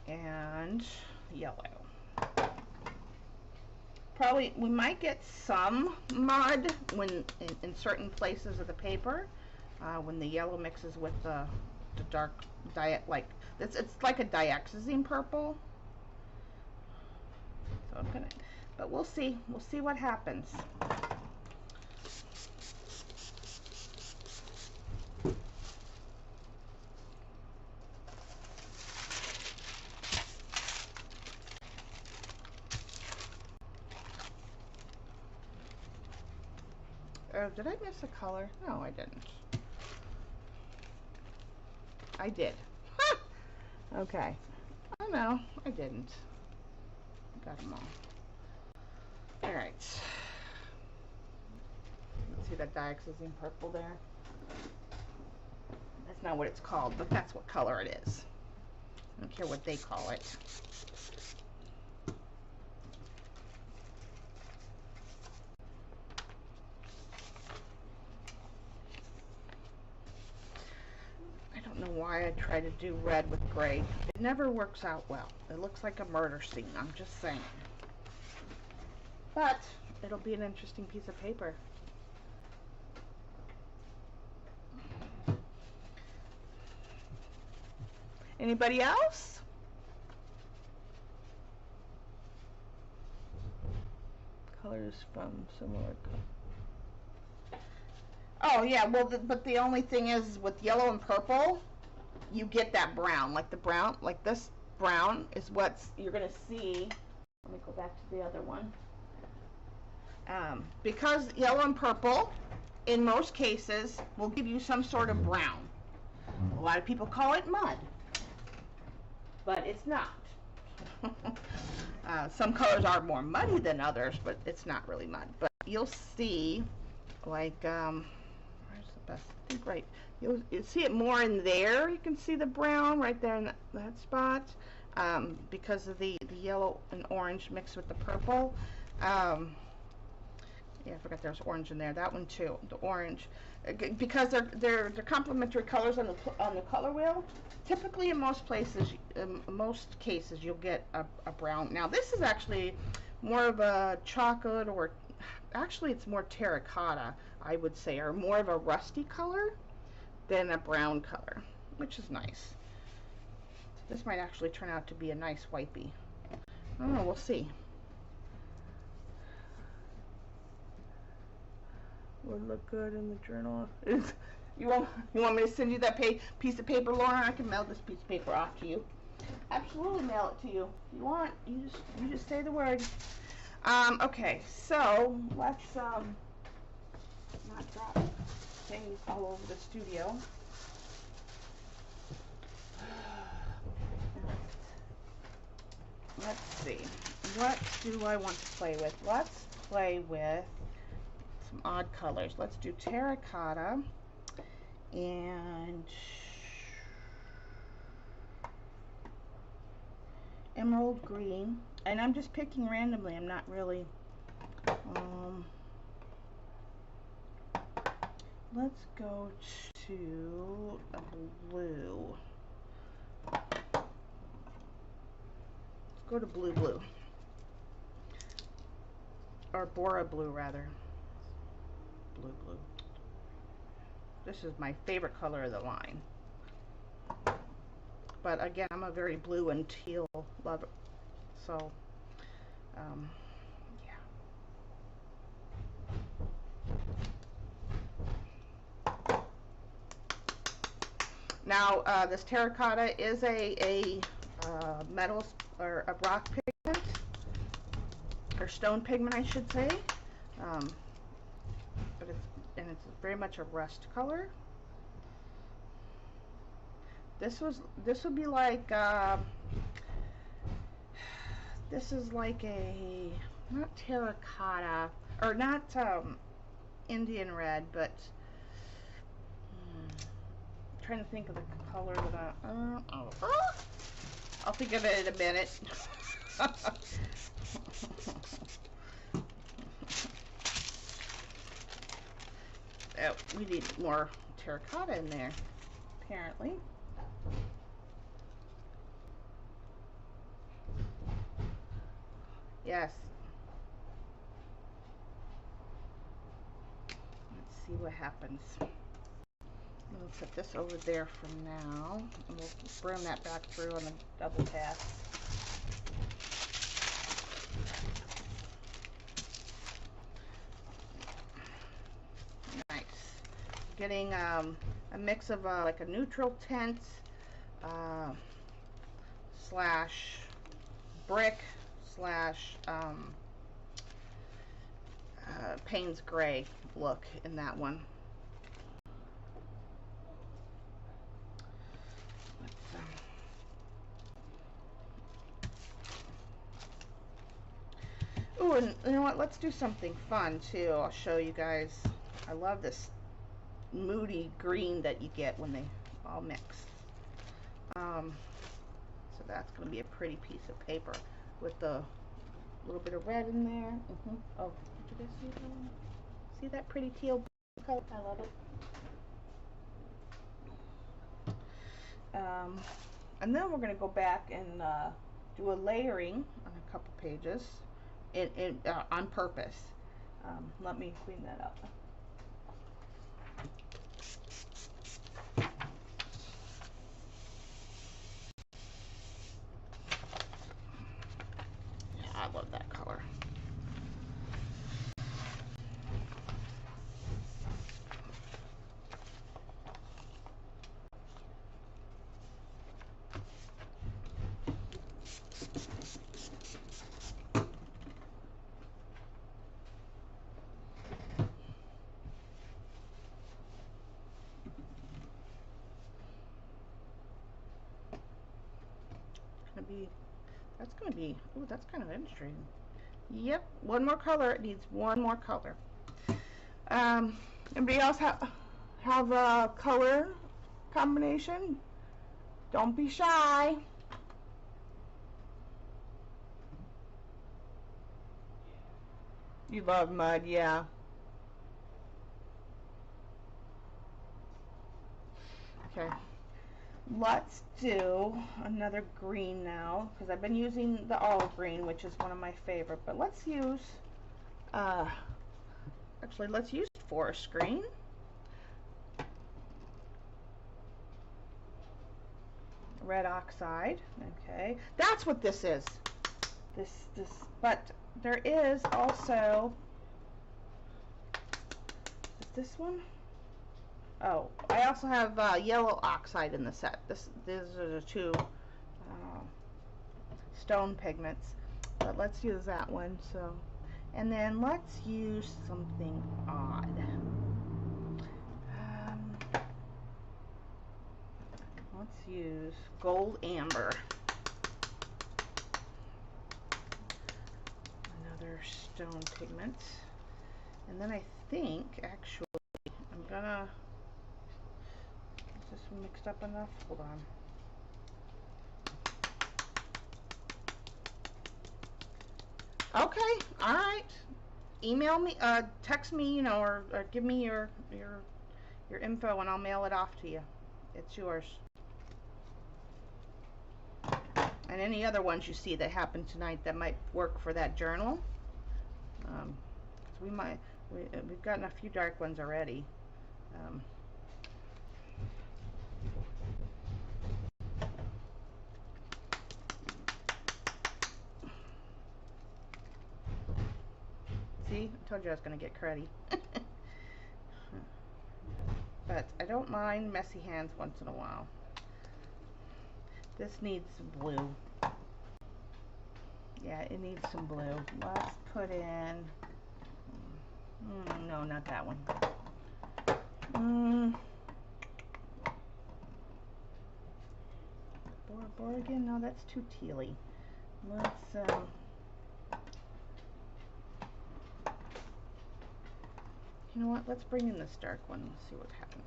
Speaker 1: And yellow. Probably we might get some mud when in certain places of the paper when the yellow mixes with the dark like it's like a dioxazine purple. So I'm gonna. But we'll see what happens. Did I miss a color? No, I didn't. I did. Ha! Okay. Oh no, I didn't. Got them all. Alright. Let's See that dioxazine purple there? That's not what it's called, but that's what color it is. I don't care what they call it. I don't know why I try to do red with gray. It never works out well. It looks like a murder scene, I'm just saying. But it'll be an interesting piece of paper. Anybody else? Colors from similar color. Oh yeah, well, but the only thing is with yellow and purple, you get that brown. Like the brown, like this brown is what you're gonna see. Let me go back to the other one. Because yellow and purple, in most cases, will give you some sort of brown. A lot of people call it mud, but it's not. Some colors are more muddy than others, but it's not really mud. But you'll see, like, where's the best? I think right. You'll see it more in there. You can see the brown right there in that spot, because of the yellow and orange mixed with the purple. Yeah, I forgot there's orange in there. That one too, the orange, because they're complementary colors on the color wheel. Typically, in most places, most cases, you'll get a brown. Now, this is actually more of a chocolate, or actually, it's more terracotta, I would say, or more of a rusty color than a brown color, which is nice. So this might actually turn out to be a nice wipey. I don't know. We'll see. Would look good in the journal. You want me to send you that piece of paper, Lauren? I can mail this piece of paper off to you. Absolutely, mail it to you. If you want, you just say the word. Okay, so let's not drop things all over the studio. Let's see. What do I want to play with? Let's play with some odd colors. Let's do terracotta and emerald green, and I'm just picking randomly. I'm not really let's go to a blue. Let's go to blue, or Bora blue rather. Blue. This is my favorite color of the line. But again, I'm a very blue and teal lover. So, yeah. Now, this terracotta is a metal or a rock pigment, or stone pigment, I should say. But it's very much a rust color. This would be like this is like a, not terracotta, or not Indian red, but I'm trying to think of the color that I'll think of it in a minute. Oh, we need more terracotta in there, apparently. Yes. Let's see what happens. We'll put this over there for now, and we'll bring that back through on the double pass. Nice. Getting a mix of like a neutral tint slash brick slash Payne's gray look in that one. Oh, and you know what? Let's do something fun too. I'll show you guys. I love this moody green that you get when they all mix. So that's going to be a pretty piece of paper with the little bit of red in there. Oh, did you guys see that? See that pretty teal color? I love it. And then we're going to go back and do a layering on a couple pages on purpose. Let me clean that up. Yeah, I love that color. Ooh, that's kind of interesting. Yep, one more color. It needs one more color. Anybody else have a color combination? Don't be shy. You love mud, yeah. Okay. Let's do another green now, because I've been using the olive green, which is one of my favorite, but let's use actually let's use forest green. Red oxide. Okay, that's what this is. This but there is also, is this one? Oh, I also have yellow oxide in the set. These are the two stone pigments, but let's use that one. So, and then let's use something odd. Let's use gold amber. Another stone pigment. And then I think actually I'm gonna, is this mixed up enough? Hold on. Okay, all right. Email me, text me, you know, or give me your info, and I'll mail it off to you. It's yours. And any other ones you see that happen tonight that might work for that journal. We've gotten a few dark ones already. See, I told you I was going to get cruddy. But I don't mind messy hands once in a while. This needs some blue. Yeah, it needs some blue. Let's put in, no, not that one. Borgen, no, that's too tealy. Let's, you know what, let's bring in this dark one and see what happens.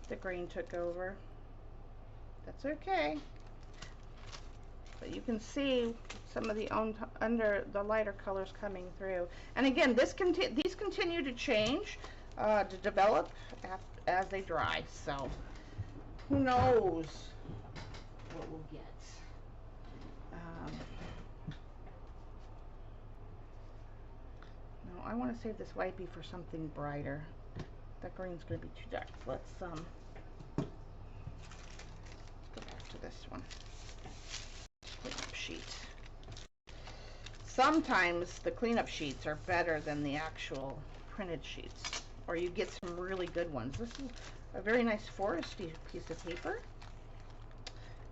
Speaker 1: The green took over. That's okay. But you can see some of the under the lighter colors coming through. And again, these continue to change, to develop as they dry. So who knows what we'll get. No, I want to save this whitey for something brighter. That green's going to be too dark. Let's go back to this one. Cleanup sheet. Sometimes the cleanup sheets are better than the actual printed sheets, or you get some really good ones. This is a very nice foresty piece of paper.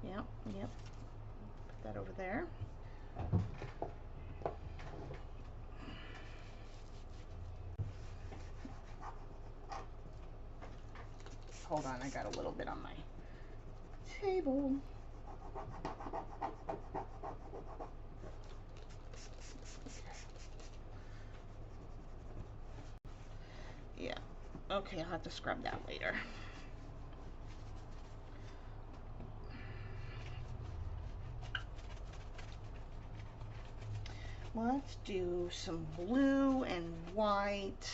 Speaker 1: Yep. Put that over there. hold on, I got a little bit on my table. Yeah, okay, I'll have to scrub that later. Let's do some blue and white.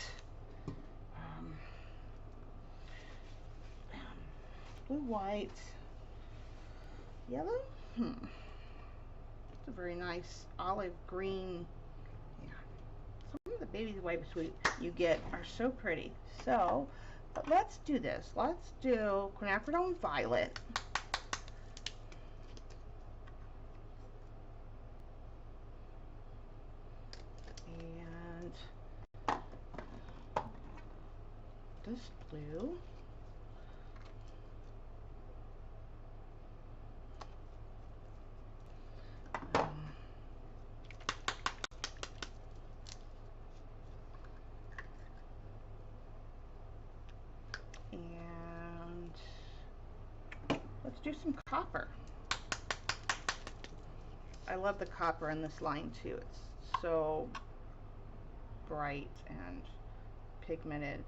Speaker 1: Blue, white, yellow. It's a very nice olive green. Yeah. Some of the baby wipes you get are so pretty. So, but let's do this. Let's do quinacridone violet. And this blue. And let's do some copper. I love the copper in this line too. It's so bright and pigmented.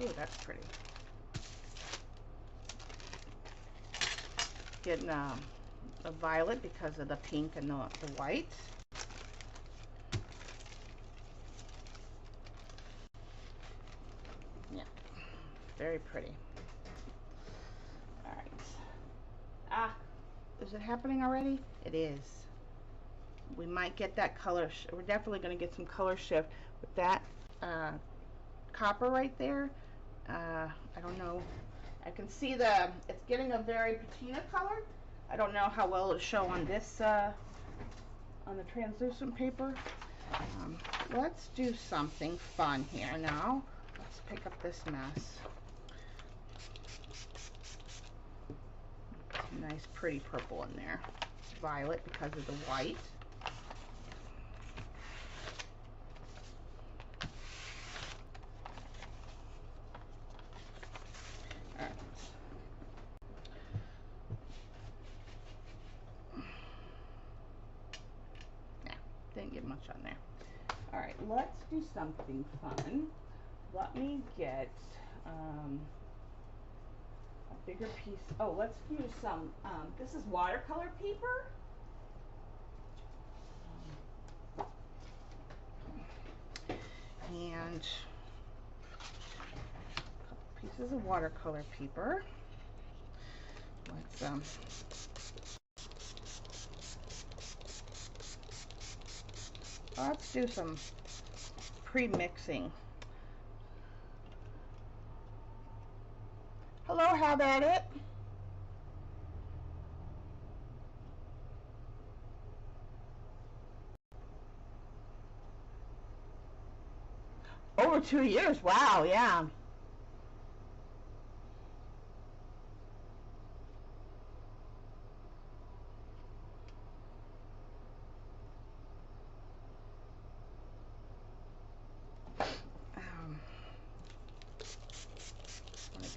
Speaker 1: Ooh, that's pretty. Getting a violet because of the pink and the white. Yeah, very pretty. All right. Ah, is it happening already? It is. We might get that color. We're definitely going to get some color shift with that copper right there. I don't know. I can see it's getting a very patina color. I don't know how well it'll show on this, on the translucent paper. Let's do something fun here now. Let's pick up this mess. Nice pretty purple in there. Violet because of the white. Didn't get much on there. All right, let's do something fun. Let me get a bigger piece. Oh, let's use some, this is watercolor paper. And a couple pieces of watercolor paper. Let's do some pre-mixing. Hello, how about it? Over 2 years, wow, yeah.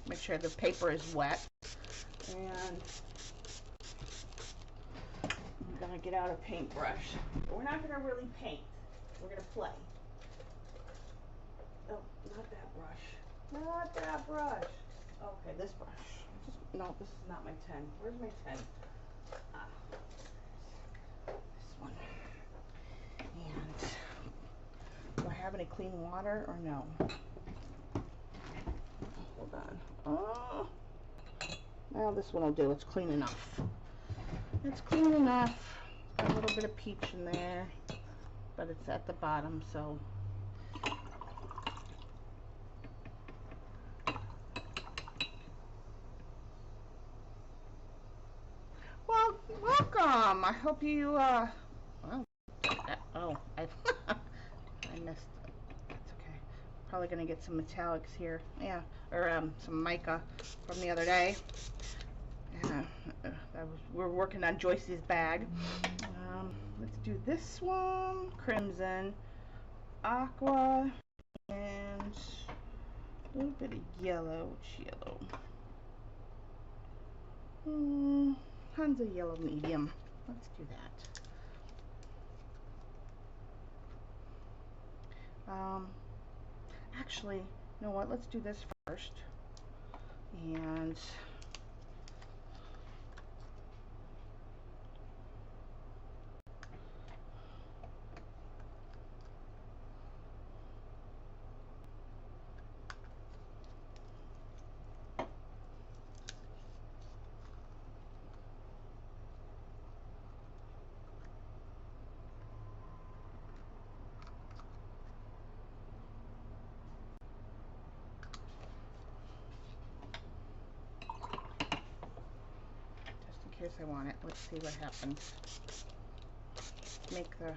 Speaker 1: Make sure the paper is wet. And I'm gonna get out a paintbrush. But we're not gonna really paint. We're gonna play. Oh, not that brush. Not that brush. Okay, this brush. No, this is not my 10. Where's my 10? Ah, this one. And do I have any clean water or no? Hold on. Oh, well, this one will do. It's clean enough. It's clean enough. Got a little bit of peach in there, but it's at the bottom, so. Well, welcome. I hope you, well, oh, I missed it. That's okay. Probably gonna get some metallics here. Yeah, or some mica from the other day. We're working on Joyce's bag. Let's do this one, crimson, aqua, and a little bit of yellow. Which yellow? Tons of yellow medium. Let's do that. Actually, you know what? Let's do this first. And in case I want it, let's see what happens. Make the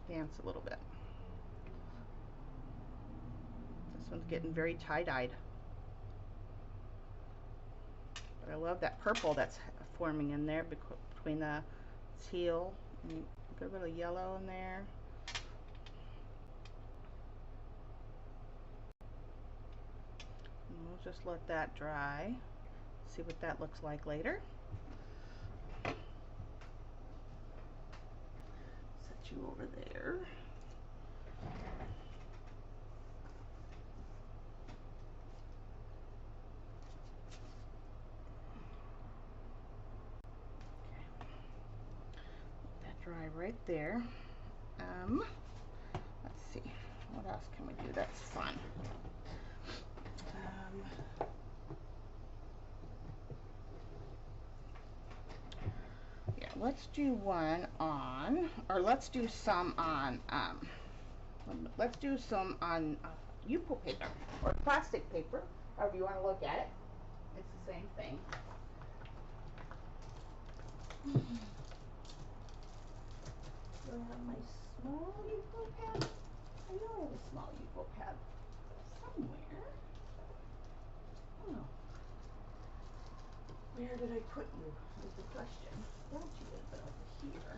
Speaker 1: dance a little bit. This one's getting very tie-dyed. But I love that purple that's forming in there between the teal and a good bit of yellow in there. And we'll just let that dry. See what that looks like later. Set you over there. Dry right there. Let's see, what else can we do that's fun? Yeah, let's do one on, or let's do some on, Yupo paper or plastic paper, however you want to look at it. It's the same thing. Do I have my small Yupo pad? I know I have a small Yupo pad somewhere. Oh. Where did I put you is the question. Don't you live over here?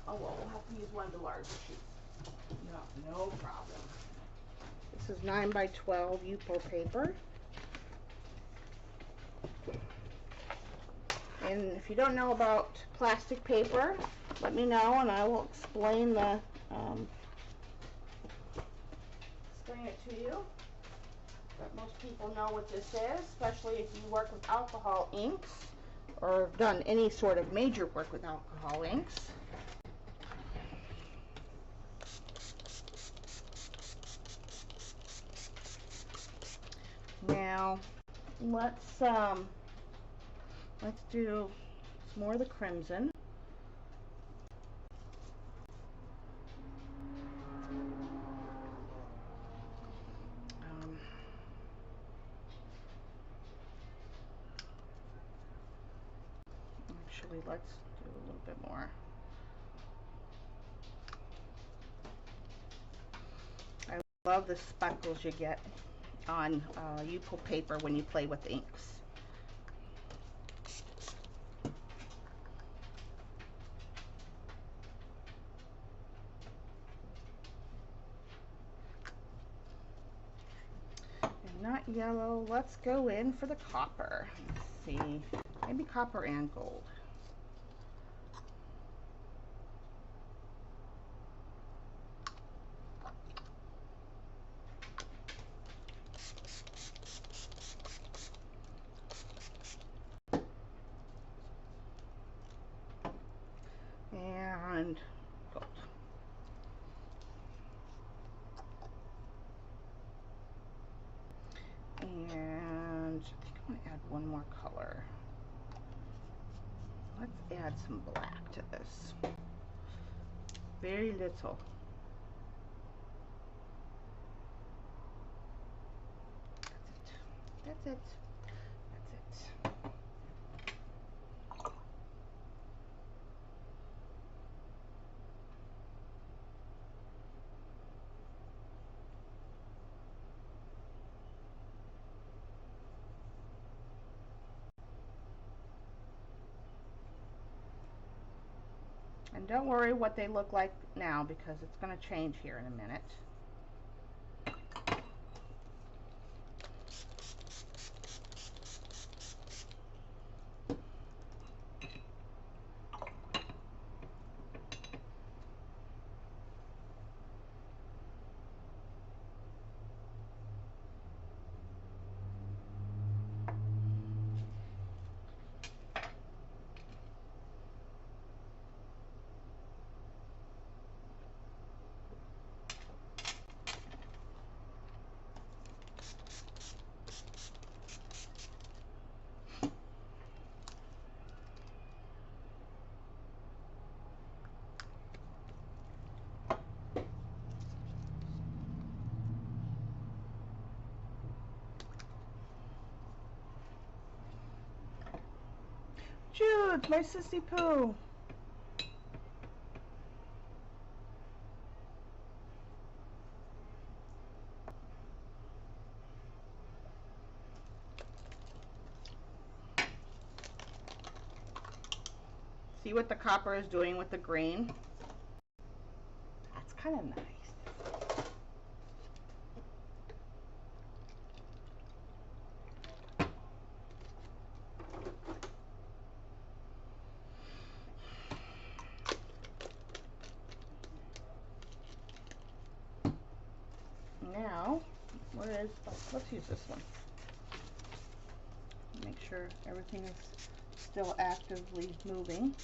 Speaker 1: Oh well, we'll have to use one of the larger sheets. No problem. This is 9 by 12 Yupo paper. And if you don't know about plastic paper, let me know and I will explain it to you. But most people know what this is, especially if you work with alcohol inks or have done any sort of major work with alcohol inks. Now let's do some more of the crimson. Actually, let's do a little bit more. I love the speckles you get on Yupo paper when you play with inks. And not yellow, let's go in for the copper. Let's see, maybe copper and gold. And gold. And I think I'm going to add one more color. Let's add some black to this. Very little. That's it. That's it. And don't worry what they look like now, because it's going to change here in a minute. Jude, my sissy poo. See what the copper is doing with the green? That's kind of nice. Now, let's use this one. Make sure everything is still actively moving.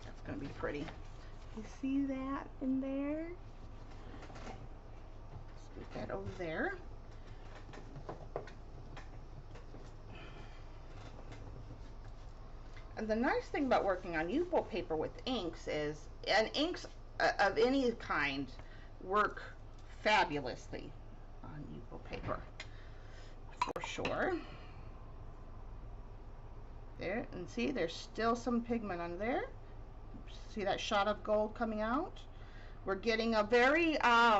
Speaker 1: That's going to be pretty. You see that in there? Let's put that over there. And the nice thing about working on Yupo paper with inks is, and inks of any kind work fabulously on Yupo paper, for sure. There, and see, there's still some pigment on there. See that shot of gold coming out? We're getting a very, I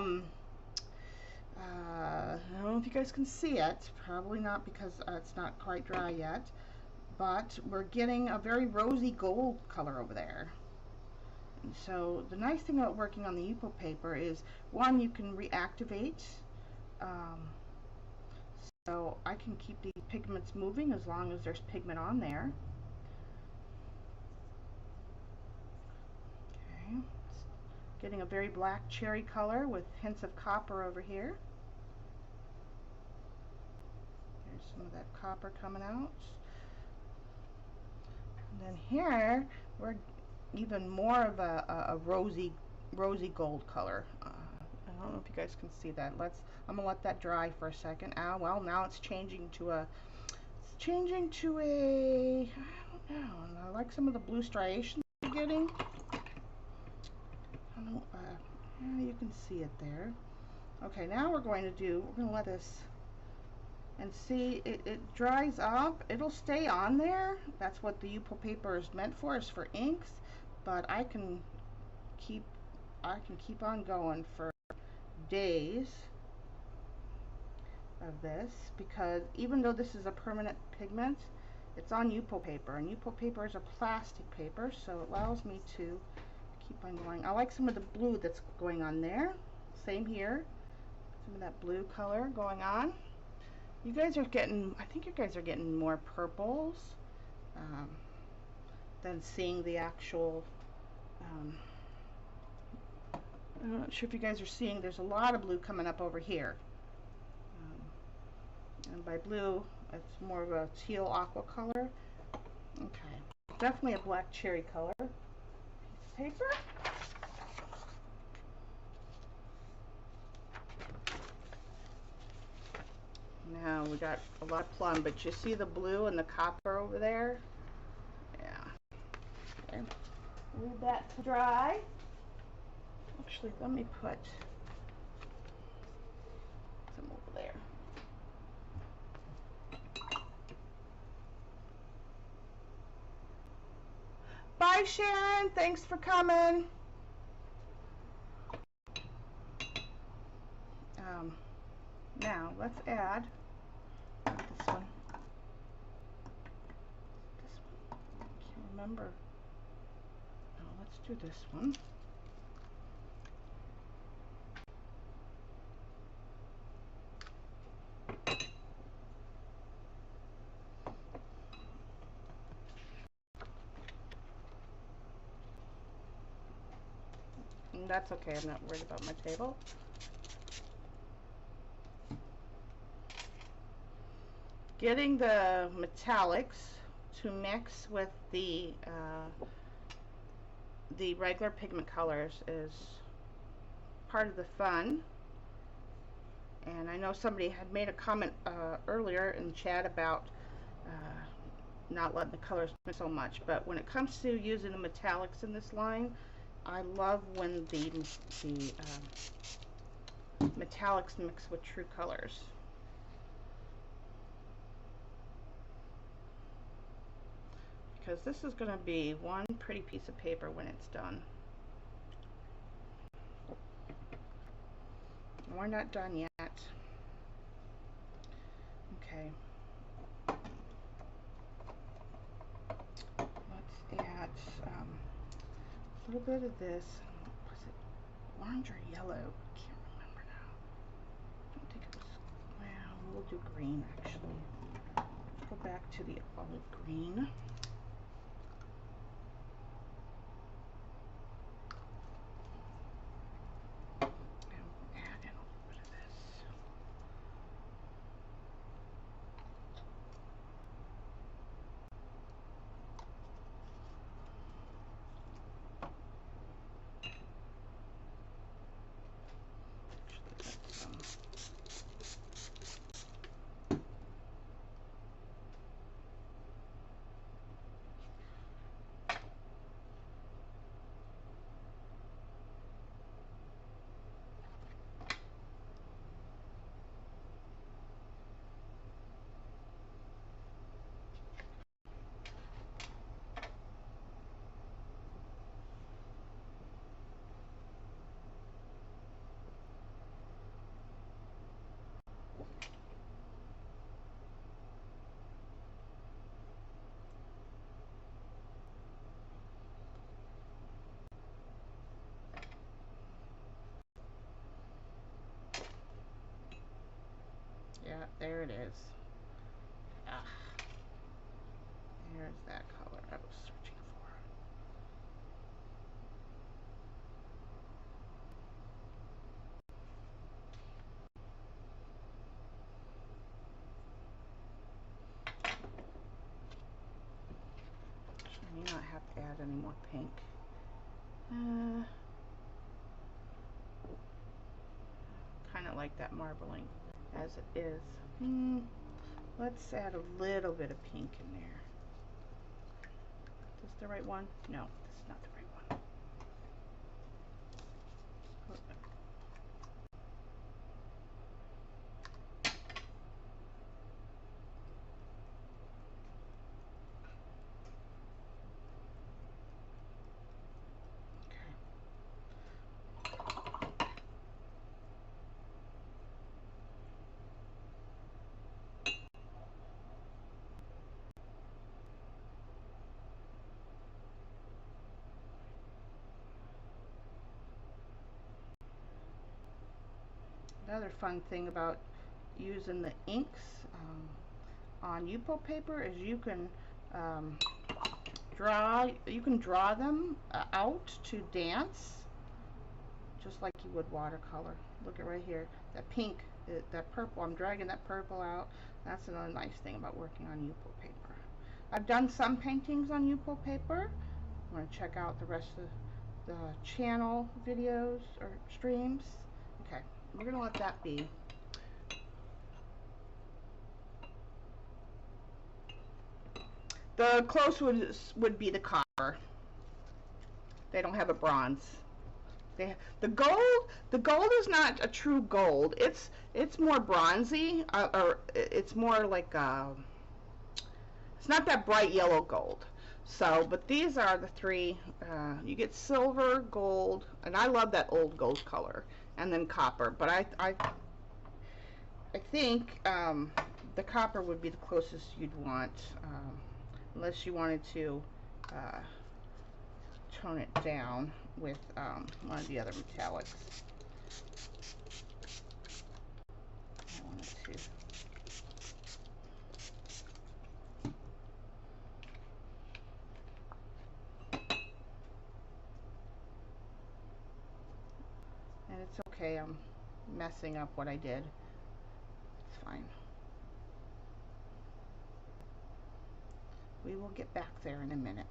Speaker 1: don't know if you guys can see it, probably not because it's not quite dry yet, but we're getting a very rosy gold color over there. And so the nice thing about working on the Yupo paper is, one, you can reactivate, so I can keep the pigments moving as long as there's pigment on there. Okay, it's getting a very black cherry color with hints of copper over here. There's some of that copper coming out. And then here, we're even more of a rosy gold color. I don't know if you guys can see that. I'm gonna let that dry for a second. Well, now it's changing to a, I don't know. I like some of the blue striations we're getting. I don't know, yeah, you can see it there. Okay, now we're going to let this, and see, it dries up. It'll stay on there. That's what the Yupo paper is meant for, is for inks. But I can keep on going for days of this, because even though this is a permanent pigment, it's on Yupo paper, and Yupo paper is a plastic paper, so it allows me to keep on going. I like some of the blue that's going on there. Same here. Some of that blue color going on. You guys are getting, I think you guys are getting more purples than seeing the actual, I'm not sure if you guys are seeing, there's a lot of blue coming up over here. And by blue, it's more of a teal aqua color. Okay, definitely a black cherry color. Piece of paper. Now we got a lot of plum, but you see the blue and the copper over there? Yeah. Okay. Leave that to dry. Actually, let me put some over there. Bye, Sharon. Thanks for coming. Now let's add this one. This one. I can't remember. No, let's do this one. And that's okay, I'm not worried about my table. Getting the metallics to mix with the regular pigment colors is part of the fun. And I know somebody had made a comment earlier in the chat about not letting the colors mix so much, but when it comes to using the metallics in this line, I love when the metallics mix with true colors. Because this is going to be one pretty piece of paper when it's done. We're not done yet. Okay. Let's add a little bit of this. Was it orange or yellow? I can't remember now. I don't think it was. Well, we'll do green actually. Let's go back to the olive green. Yeah, there it is. Ah, there's that color I was searching for. I may not have to add any more pink. Kind of like that marbling as it is. Let's add a little bit of pink in there. Is this the right one? No, this is not the right one. Another fun thing about using the inks on Yupo paper is you can draw them out to dance just like you would watercolor. Look at right here, that pink, that purple. I'm dragging that purple out. That's another nice thing about working on Yupo paper. I've done some paintings on Yupo paper. I'm going to check out the rest of the channel videos or streams. Okay, we're going to let that be. The close would be the copper. They don't have a bronze. The gold is not a true gold. It's more bronzy, or it's more like it's not that bright yellow gold. So, but these are the three. You get silver, gold, and I love that old gold color, and then copper. But I think the copper would be the closest you'd want, unless you wanted to uh, tone it down with one of the other metallics. I wanted to. And it's okay, I'm messing up what I did. It's fine. We will get back there in a minute.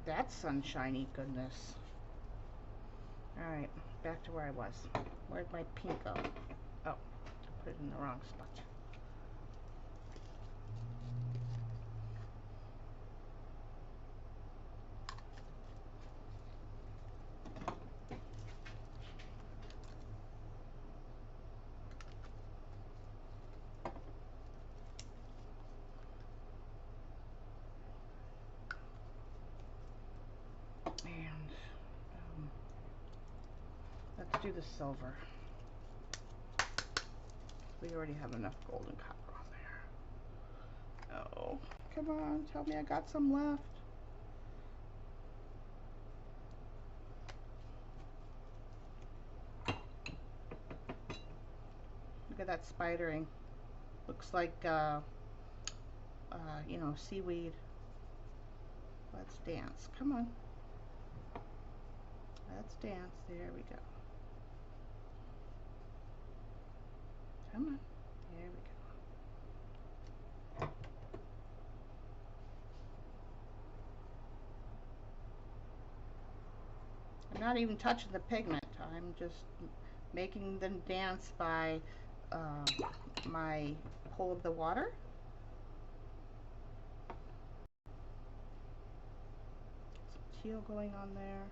Speaker 1: That's sunshiny goodness. Alright, back to where I was. Where'd my pink go? Oh, I put it in the wrong spot. And let's do the silver. We already have enough gold and copper on there. Oh, come on, tell me I got some left. Look at that spidering. Looks like, you know, seaweed. Let's dance. Come on. Let's dance. There we go. Come on. There we go. I'm not even touching the pigment. I'm just making them dance by my pull of the water. Some teal going on there.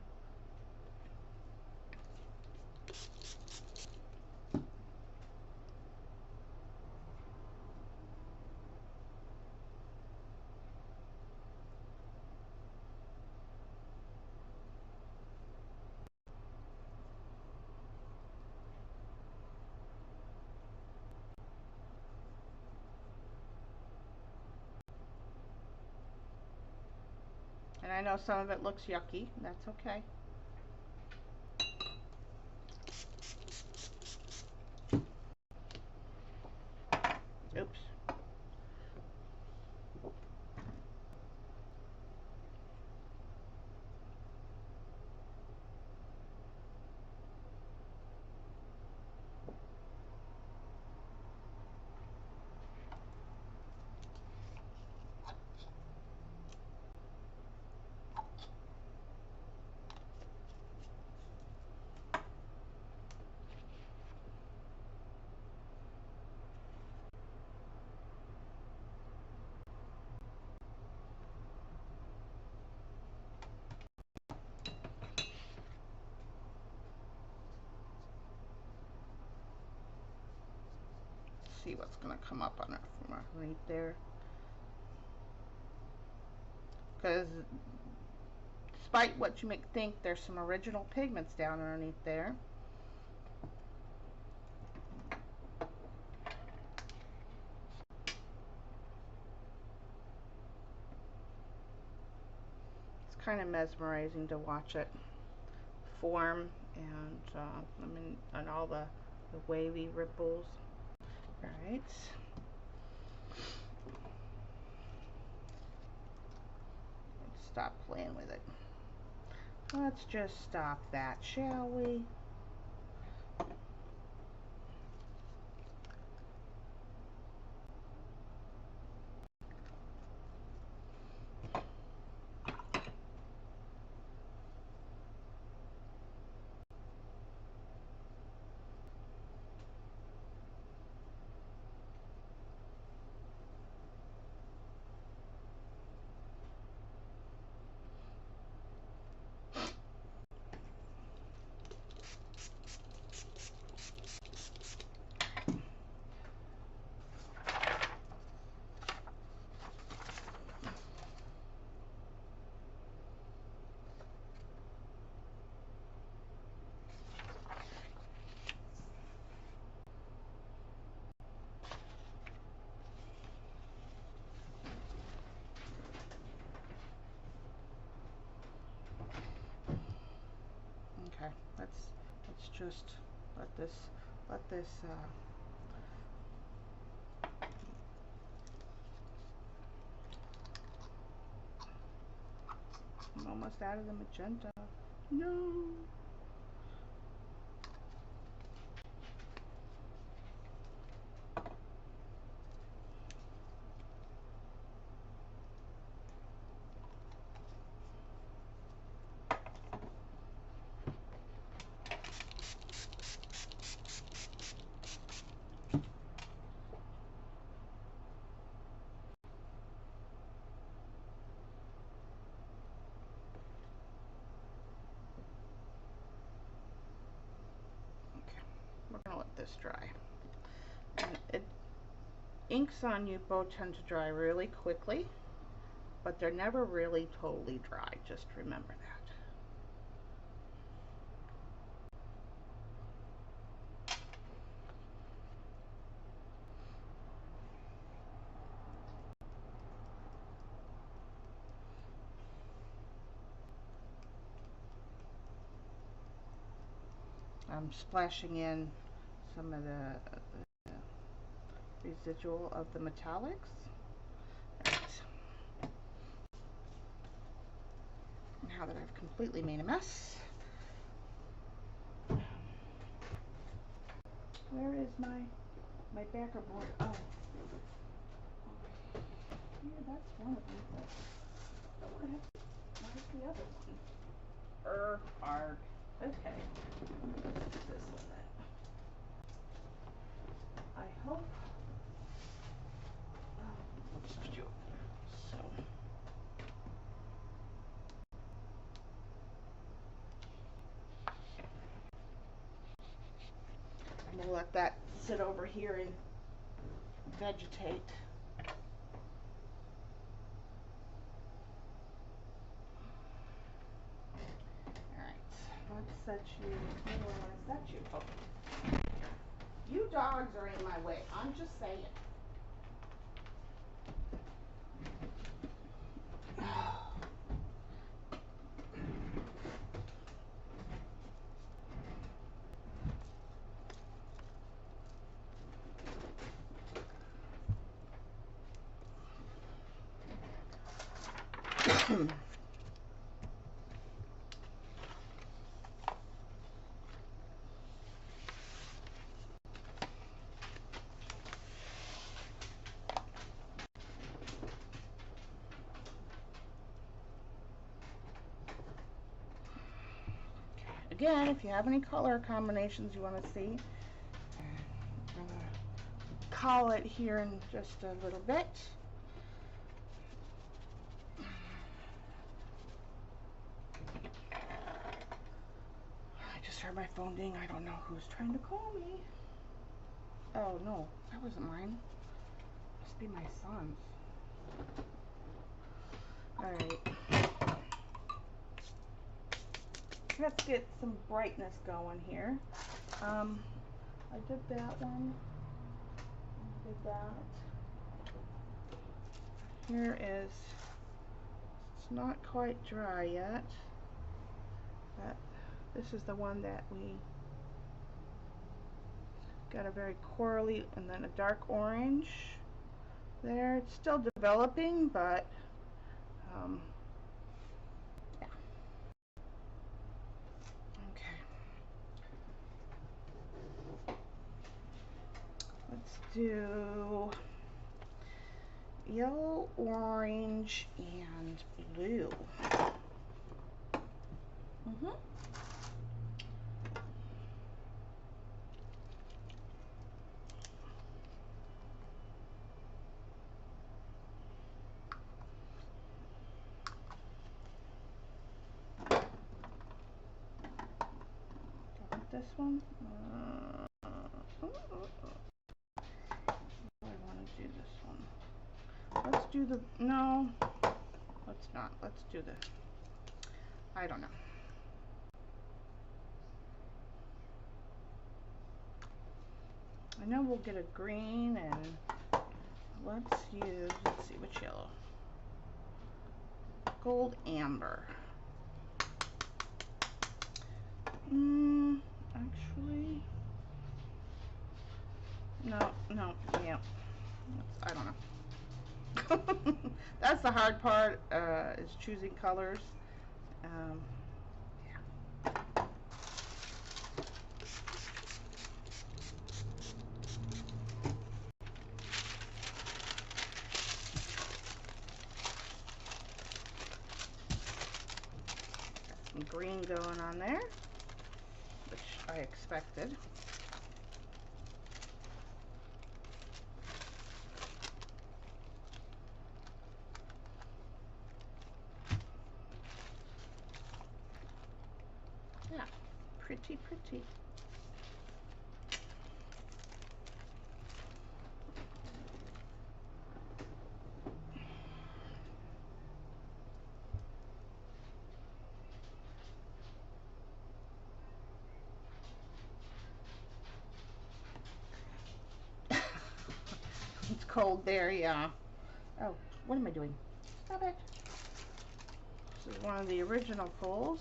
Speaker 1: And I know some of it looks yucky. That's okay. Oops. See what's gonna come up on it from right there, because despite what you may think, there's some original pigments down underneath there. It's kind of mesmerizing to watch it form, and I mean, and all the wavy ripples. All right. Let's stop playing with it. Let's just stop that, shall we? just let this I'm almost out of the magenta. No. We're going to let this dry. And inks on Yupo tend to dry really quickly, but they're never really totally dry. Just remember that. I'm splashing in some of the residual of the metallics. Now that I've completely made a mess, where is my backer board? Oh, yeah, that's one of them. But where's the other one? Arg. Okay. Let's do this one then. I hope. So. I'm gonna let that sit over here and vegetate. Let's set you. Where do I want to set you? Oh, you dogs are in my way. I'm just saying. Again, if you have any color combinations you want to see, I'm going to call it here in just a little bit. I just heard my phone ding. I don't know who's trying to call me. Oh, no, that wasn't mine. Must be my son's. Alright. Let's get some brightness going here. I did that one. I did that. Here is, it's not quite dry yet, but this is the one that we got a very corally and then a dark orange there. It's still developing, but yeah. Okay. Let's do yellow, orange, and blue. This one. I want to do this one. Let's do the, no, let's not. Let's do the, I don't know. I know we'll get a green, and let's see which yellow. Gold amber. actually, no, yeah, I don't know. That's the hard part, is choosing colors. Um, some green going on there, which I expected. Yeah, pretty, pretty. It's cold there, yeah. Oh, what am I doing? Stop it. This is one of the original pulls.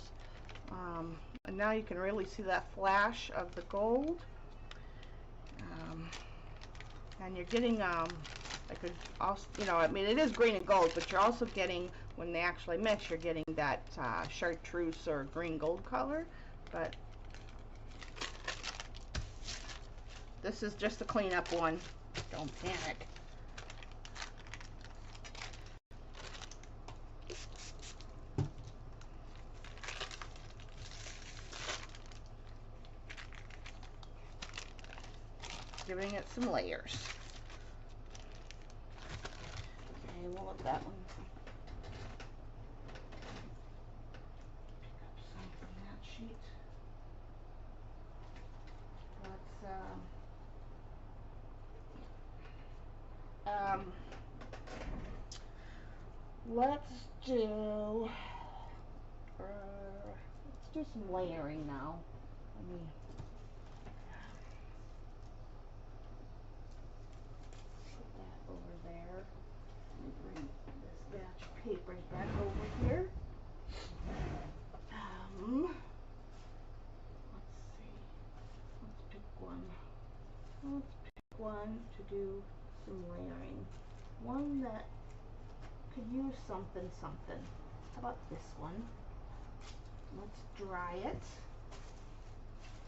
Speaker 1: And now you can really see that flash of the gold. And you're getting, I could also, I mean, it is green and gold, but you're also getting, when they actually mix, you're getting that chartreuse or green gold color. But this is just a cleanup one. Don't panic. Giving it some layers. Okay, we'll let that one pick up some from that sheet. Let's do some layering now. Let me put that over there. Let me bring this batch of papers back over here. Let's see. Let's pick one. Let's pick one to do some layering. One that could use something. How about this one? Let's dry it.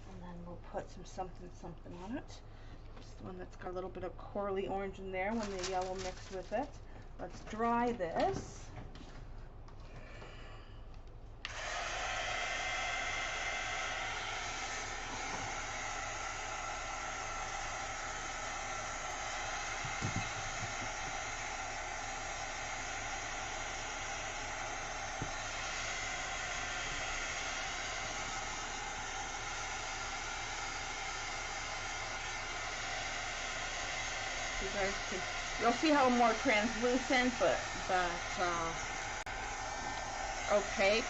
Speaker 1: And then we'll put some something on it. This one that's got a little bit of corally orange in there when the yellow mixed with it. Let's dry this. You'll see how more translucent, but opaque.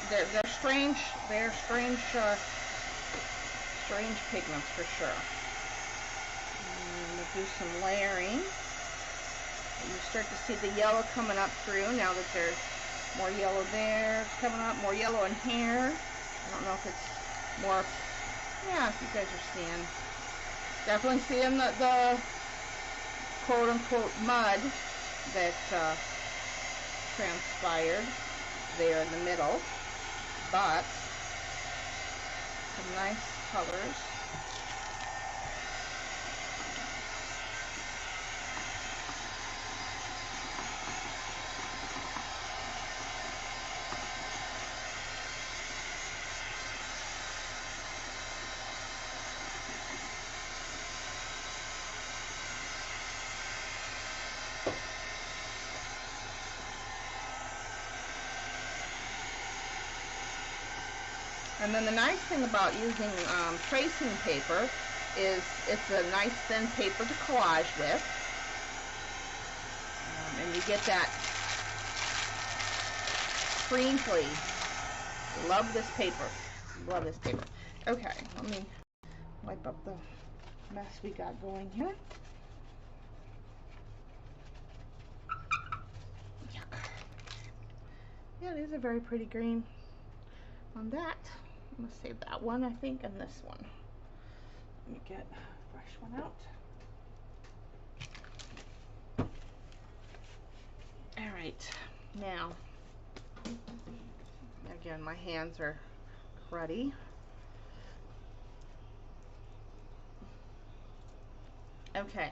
Speaker 1: They're strange. They're strange pigments for sure. And we'll do some layering. You start to see the yellow coming up through now that there's more yellow there. It's coming up, more yellow in here. I don't know if it's more. Yeah, you guys are seeing. Definitely seeing the quote-unquote mud that transpired there in the middle, but some nice colors. And then the nice thing about using tracing paper is it's a nice thin paper to collage with. And you get that crinkly. Love this paper. Love this paper. Okay, let me wipe up the mess we got going here. Yuck. Yeah, it is a very pretty green on that. I'm gonna save that one, I think, and this one. Let me get a fresh one out. All right, now, again, my hands are cruddy. Okay,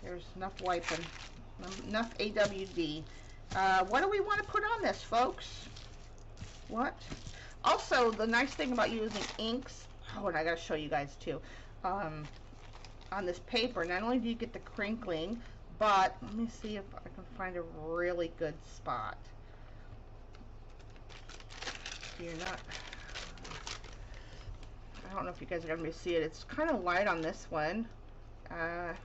Speaker 1: there's enough wiping, enough AWD. What do we want to put on this, folks? What? Also, the nice thing about using inks, oh, and I gotta show you guys too, on this paper, not only do you get the crinkling, but let me see if I can find a really good spot. You're not, I don't know if you guys are gonna be able to see it. It's kind of light on this one. I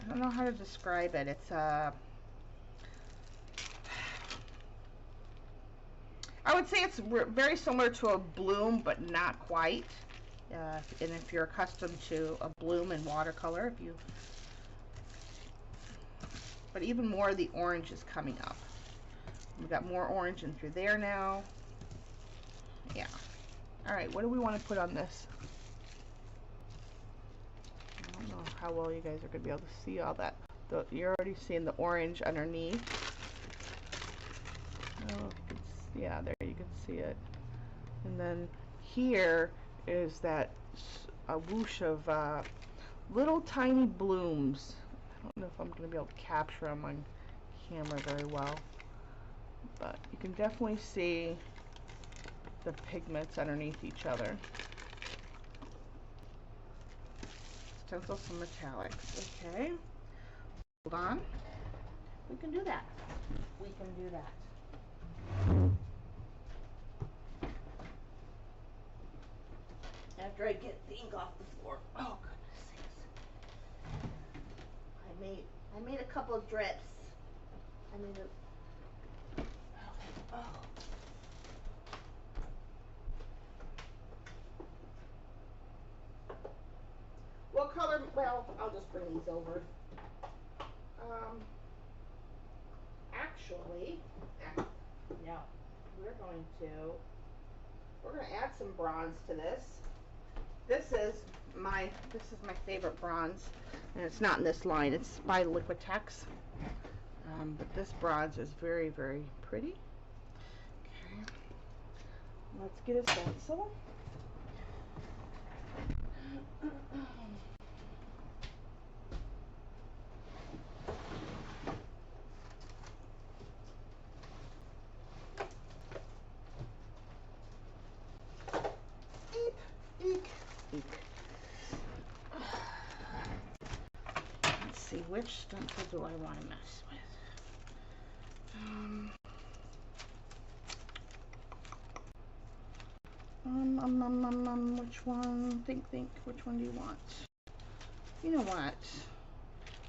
Speaker 1: don't know how to describe it. It's I would say it's very similar to a bloom, but not quite. And if you're accustomed to a bloom in watercolor, but even more of the orange is coming up. We've got more orange in through there now. Yeah. All right, what do we want to put on this? I don't know how well you guys are going to be able to see all that. You're already seeing the orange underneath. Oh, yeah, there you can see it. And then here is that a whoosh of little tiny blooms. I don't know if I'm going to be able to capture them on camera very well, but you can definitely see the pigments underneath each other. Stencil some metallics. Okay, hold on. We can do that. We can do that. After I get the ink off the floor. Oh goodness sakes. I made a couple of drips. I made a oh. What color? Well, I'll just bring these over. Actually, no. We're going to add some bronze to this. This is my favorite bronze, and it's not in this line. It's by Liquitex. But this bronze is very, very pretty. Okay, let's get a stencil. Eek, eek. Let's see, which stencil do I want to mess with? Which one? Think. Which one do you want? You know what?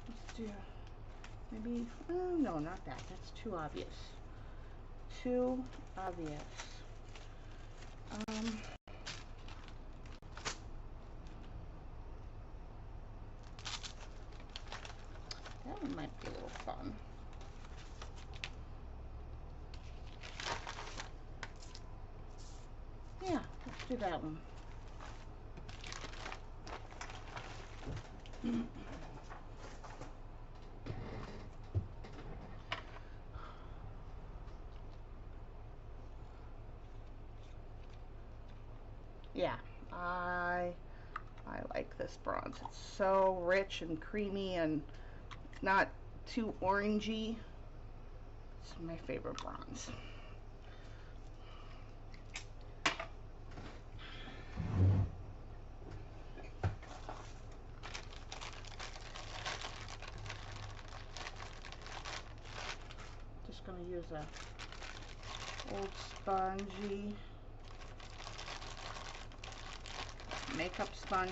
Speaker 1: Let's do maybe. No, not that. That's too obvious. Too obvious. That one might be a little fun. Yeah, let's do that one. Yeah, I like this bronze. It's so rich and creamy and not too orangey. It's my favorite bronze. Just gonna use a old spongy makeup sponge.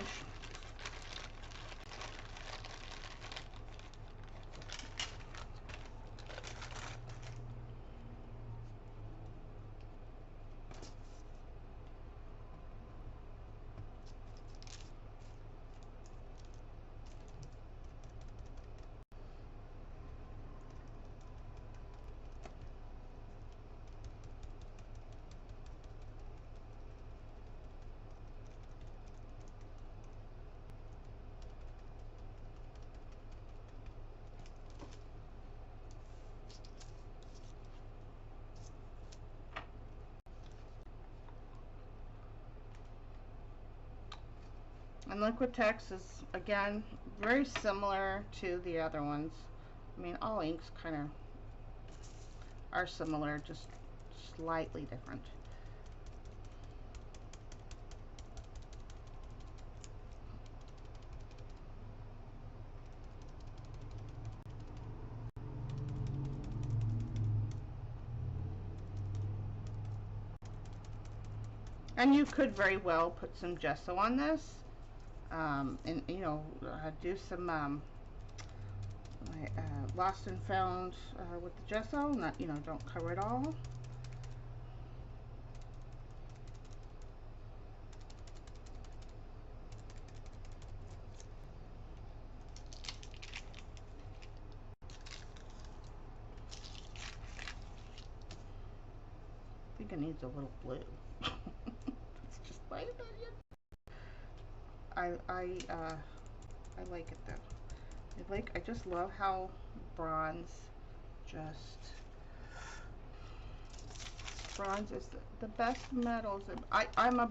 Speaker 1: And Liquitex is, again, very similar to the other ones. I mean, all inks kind of are similar, just slightly different. And you could very well put some gesso on this, and you know, do some lost and found with the gesso. Not, you know, don't cover it all. I think it needs a little blue. It's just my opinion. I like it though. I just love how bronze just bronze is the best metals. I'm a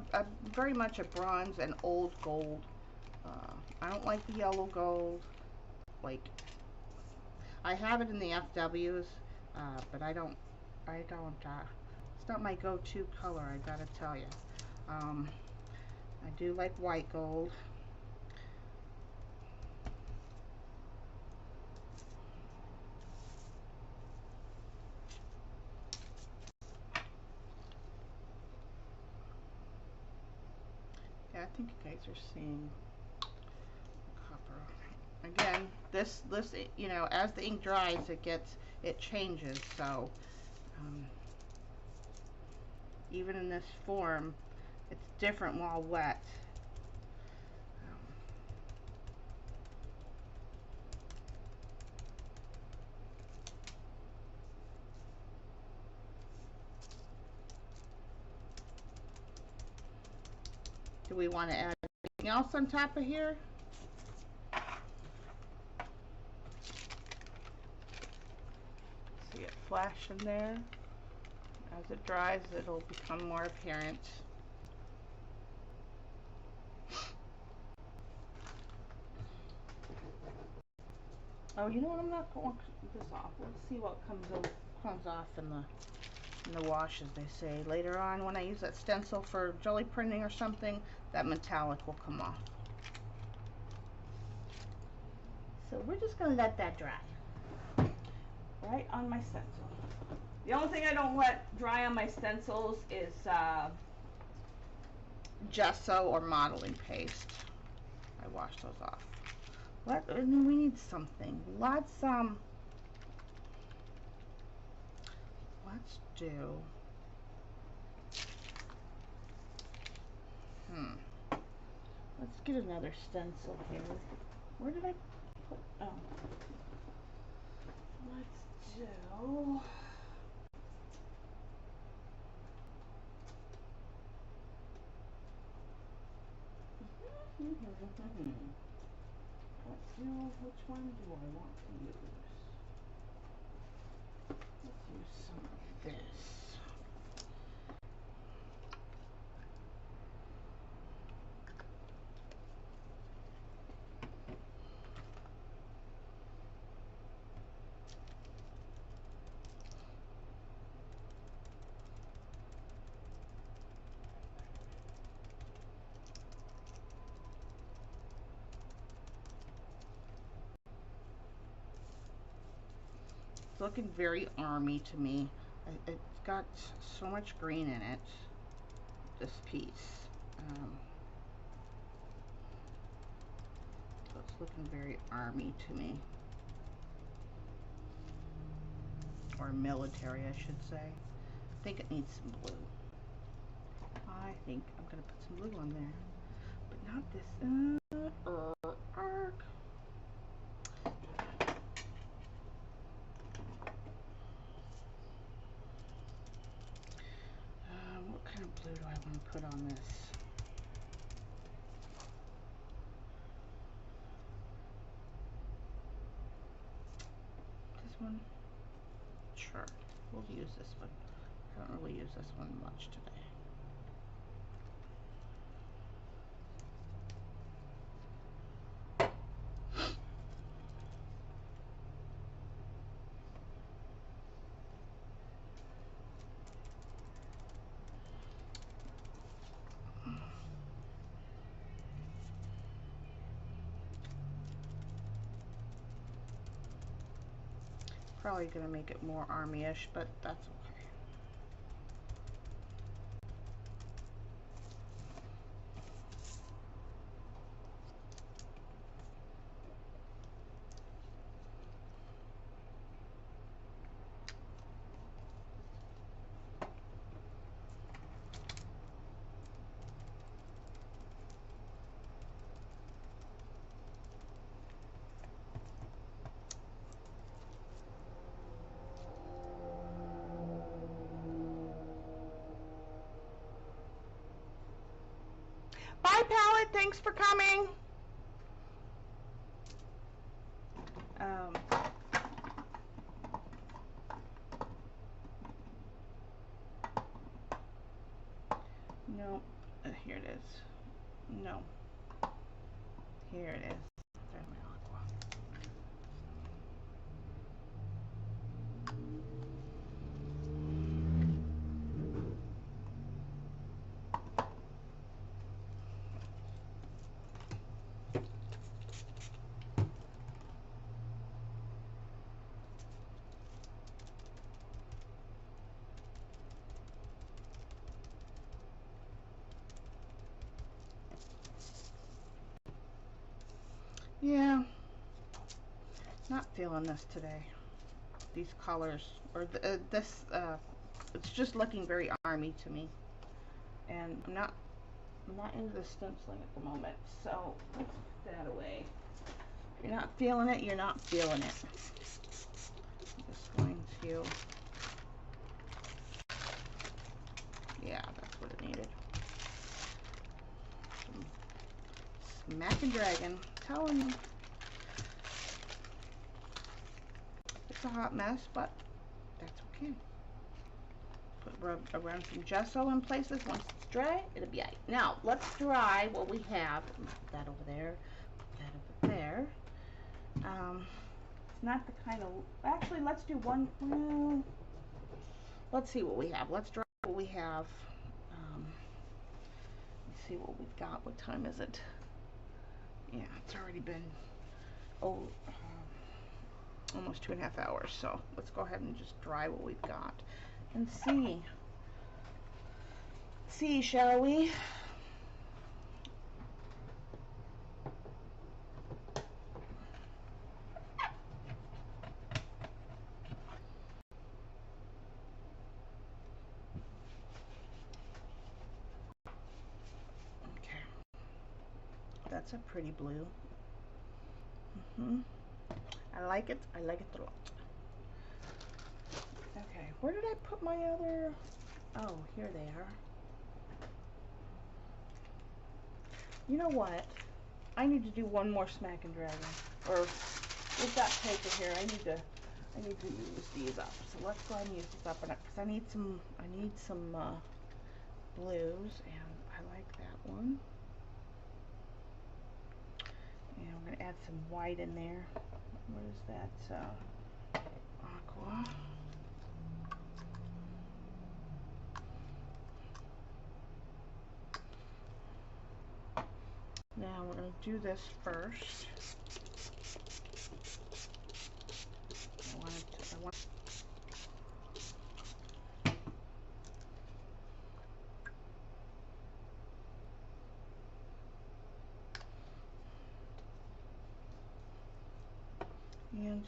Speaker 1: very much a bronze and old gold. I don't like the yellow gold. Like, I have it in the FWs, but I don't. It's not my go-to color. I gotta tell you. I do like white gold. Yeah, I think you guys are seeing copper. Again, this you know, as the ink dries, it changes. So even in this form, it's different while wet. Do we want to add anything else on top of here? See it flash in there. As it dries, it'll become more apparent. Oh, you know what? I'm not going to cut this off. Let's see what comes off in the wash, as they say. Later on, when I use that stencil for jelly printing or something, that metallic will come off. So we're just going to let that dry. Right on my stencil. The only thing I don't let dry on my stencils is gesso or modeling paste. I wash those off. We need something. Let's do. Let's get another stencil here. Where did I put? Oh. Let's do. Let's see, which one do I want to use? Let's use some of this. It's looking very army to me. It's got so much green in it, this piece. So it's looking very army to me. Or military, I should say. I think it needs some blue. I think I'm going to put some blue on there. But not this. What kind of blue do I want to put on this? This one? Sure. We'll use this one. I don't really use this one much today. Probably gonna make it more army-ish, but that's okay. Bye, Palette. Thanks for coming. Um, no, here it is. No, here it is. There's my aqua. Yeah, not feeling this today. These colors, or it's just looking very army to me, and I'm not into the stenciling at the moment. So let's put that away. If you're not feeling it, you're not feeling it. I'm just going to, yeah, that's what it needed. Smackin' Dragon, telling you. It's a hot mess, but that's okay. Rub around some gesso in places. Once it's dry, it'll be alright. Now, let's dry what we have. Put that over there. Put that over there. It's not the kind of... Actually, let's do one... Well, let's see what we have. Let's dry what we have. Let's see what we've got. What time is it? Yeah, it's already been... almost 2.5 hours. So, let's go ahead and just dry what we've got. And see. See, shall we? Okay. That's a pretty blue. I like it. I like it a lot. Okay, where did I put my other... Oh, here they are. You know what? I need to do one more Smackin' Dragon. Or, with that paper here, I need to use these up. So let's go ahead and use these up. Because I need some blues, and I like that one. And we're going to add some white in there. What is that? Aqua. Now we're going to do this first. I want and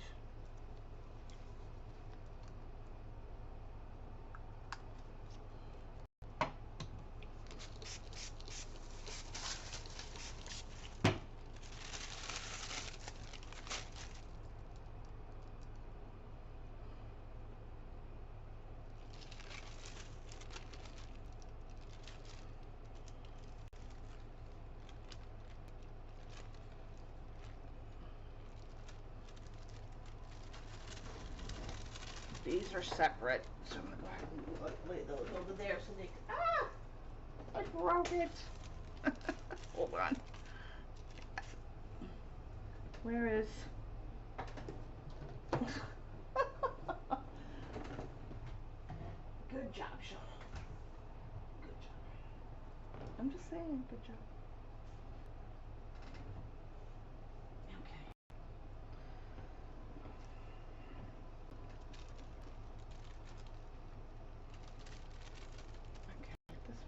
Speaker 1: these are separate, so I'm going to go ahead and lay those over there so they can... Ah! I broke it. Hold on. Where is... Good job, Sean. Good job. I'm just saying, good job. Okay.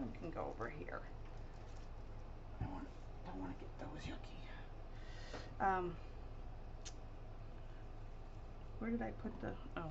Speaker 1: one can go over here. I don't want to get those yucky. Where did I put the, oh.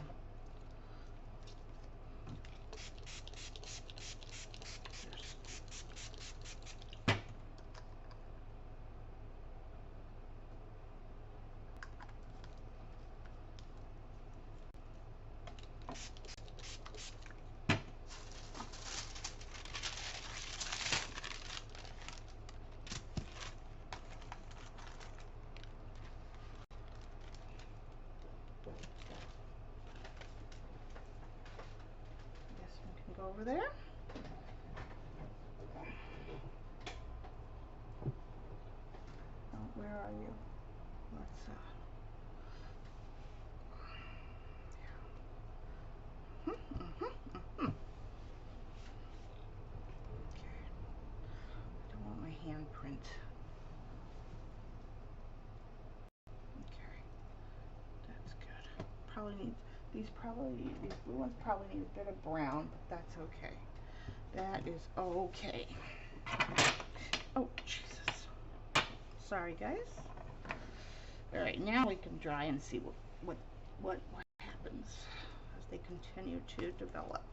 Speaker 1: Go over there. Oh, where are you? Let's Okay. Don't want my handprint. Okay. That's good. Probably need these blue ones probably need a bit of brown, but that's okay. That is okay. Oh, Jesus. Sorry, guys. All right, now we can dry and see what happens as they continue to develop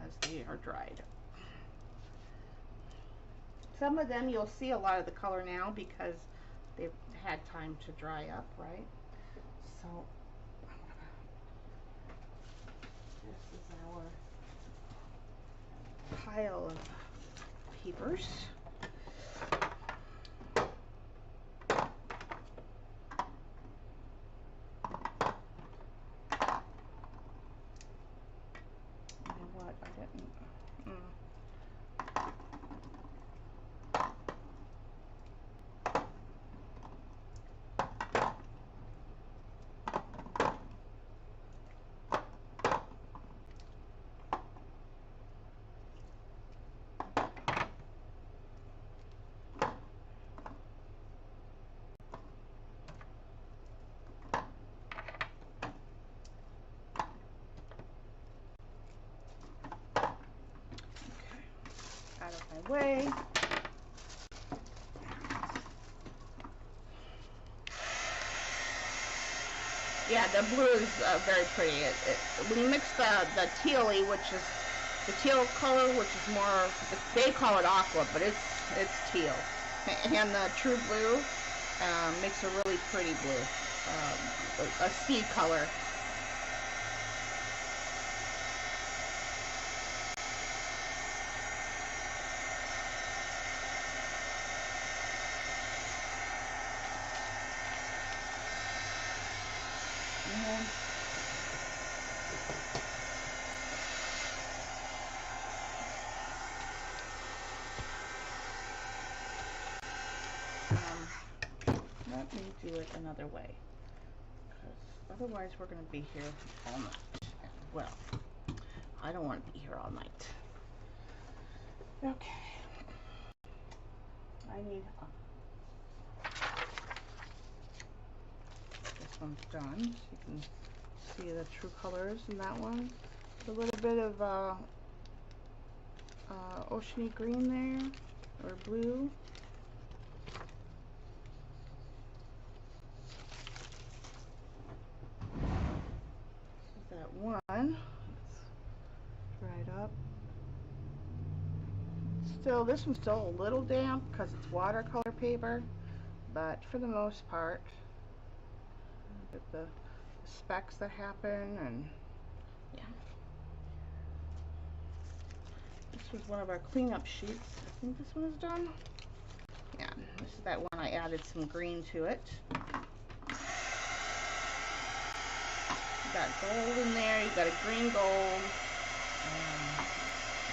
Speaker 1: as they are dried. Some of them you'll see a lot of the color now because they've had time to dry up, right? So this is our pile of papers. You know what? I didn't. Out of my way. Yeah, the blue is very pretty. When you mix the tealy, which is the teal color, which is more, they call it aqua, but it's teal, and the true blue makes a really pretty blue, a sea color. Let me do it another way, because otherwise we're going to be here all night. Well, I don't want to be here all night. Okay. I need this one's done, so you can see the true colors in that one. A little bit of oceany green there, or blue. This is that one. Let's dry it up. Still, this one's still a little damp because it's watercolor paper, but for the most part, get the specks that happen, and yeah. This was one of our cleanup sheets. I think this one is done. Yeah, this is that one I added some green to it. You got gold in there, you got a green gold,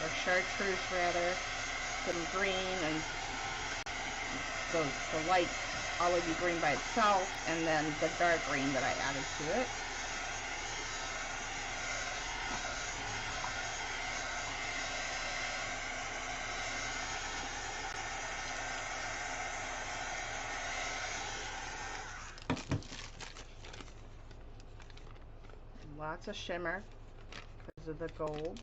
Speaker 1: or chartreuse rather, some green, and the light olivey green by itself, and then the dark green that I added to it. Lots of shimmer because of the gold.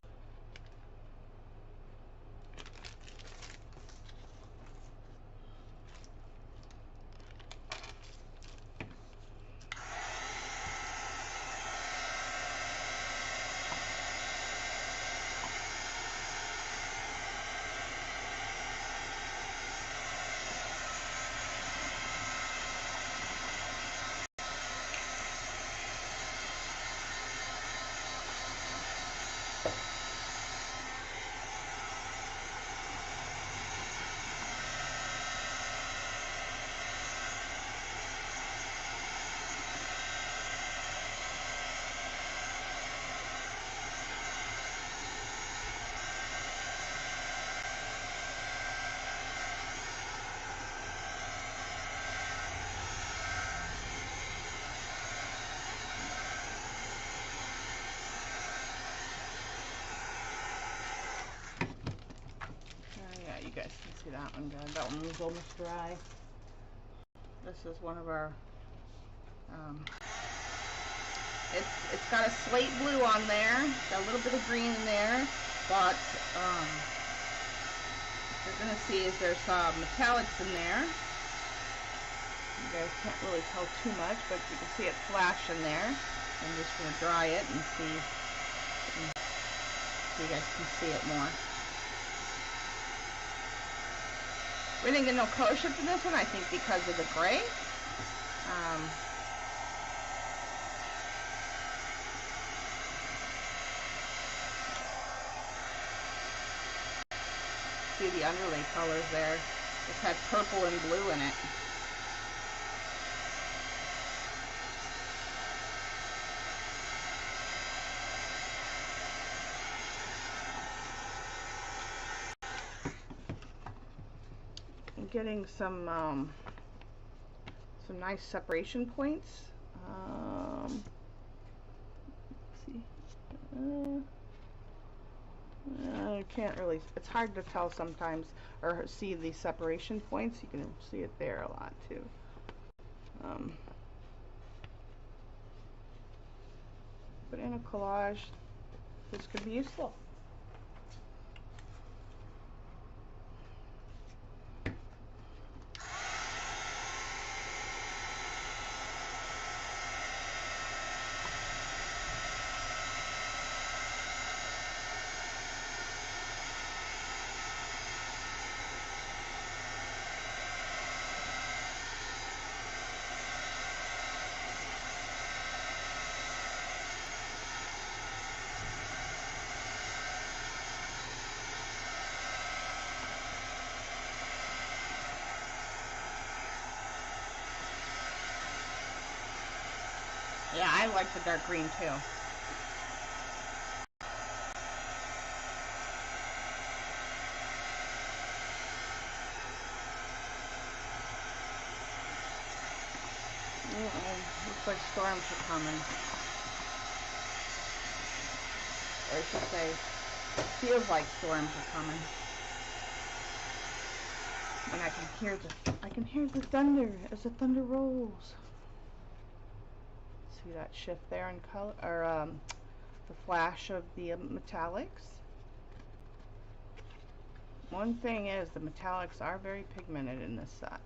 Speaker 1: guys can see that one good. That one was almost dry. This is one of our, it's got a slate blue on there, got a little bit of green in there, but what you're going to see is there's metallics in there. You guys can't really tell too much, but you can see it flash in there. I'm just going to dry it and see so you guys can see it more. We didn't get no color shift in this one, I think because of the gray. See the underlay colors there. It's had purple and blue in it. I'm getting some nice separation points. Let's see. I can't really, it's hard to tell sometimes, or see the separation points. You can see it there a lot too. But in a collage, this could be useful. Yeah, I like the dark green too. Looks like storms are coming. Or I should say, feels like storms are coming. And I can hear the thunder as the thunder rolls. See that shift there in color, or the flash of the metallics. One thing is the metallics are very pigmented in this set.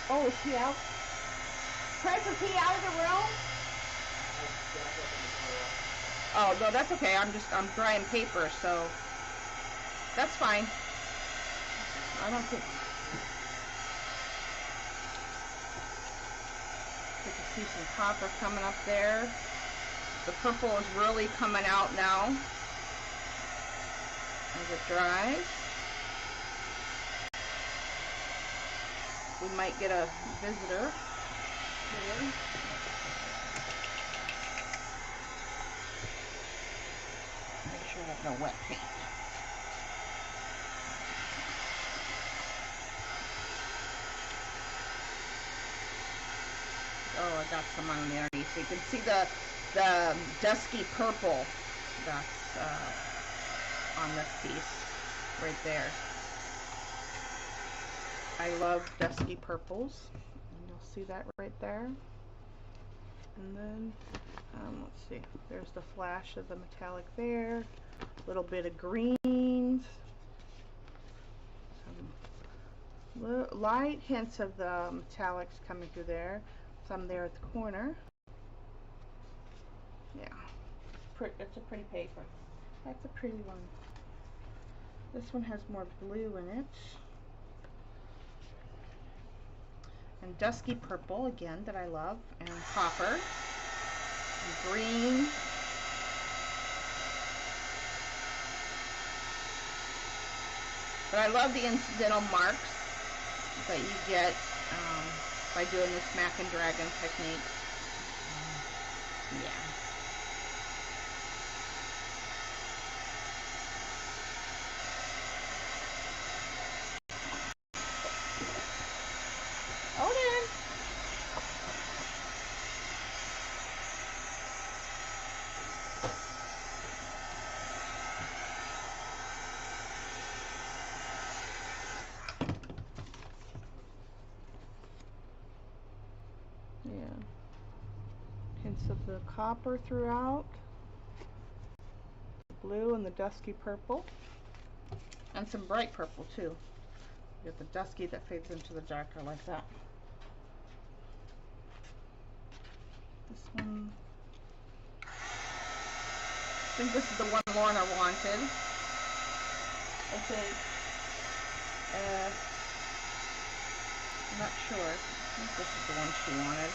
Speaker 1: Oh, is he out? Chris, is he out of the room? Oh, no, that's okay. I'm drying paper, so that's fine. I don't think. You can see some copper coming up there. The purple is really coming out now as it dries. We might get a visitor here. Make sure there's no wet paint. Oh, I got some on the underneath. So you can see the dusky purple that's on this piece right there. I love dusky purples, and you'll see that right there. And then, let's see, there's the flash of the metallic there, a little bit of greens, some light hints of the metallics coming through there, some there at the corner. Yeah, it's a pretty paper. That's a pretty one. This one has more blue in it. And dusky purple again that I love, and copper, and green, but I love the incidental marks that you get by doing the Smackin Dragon technique. Yeah. Yeah. Hints of the copper throughout. The blue and the dusky purple. And some bright purple too. You get the dusky that fades into the darker like that. This one. I think this is the one Lorna wanted. I think. I'm not sure. I think this is the one she wanted.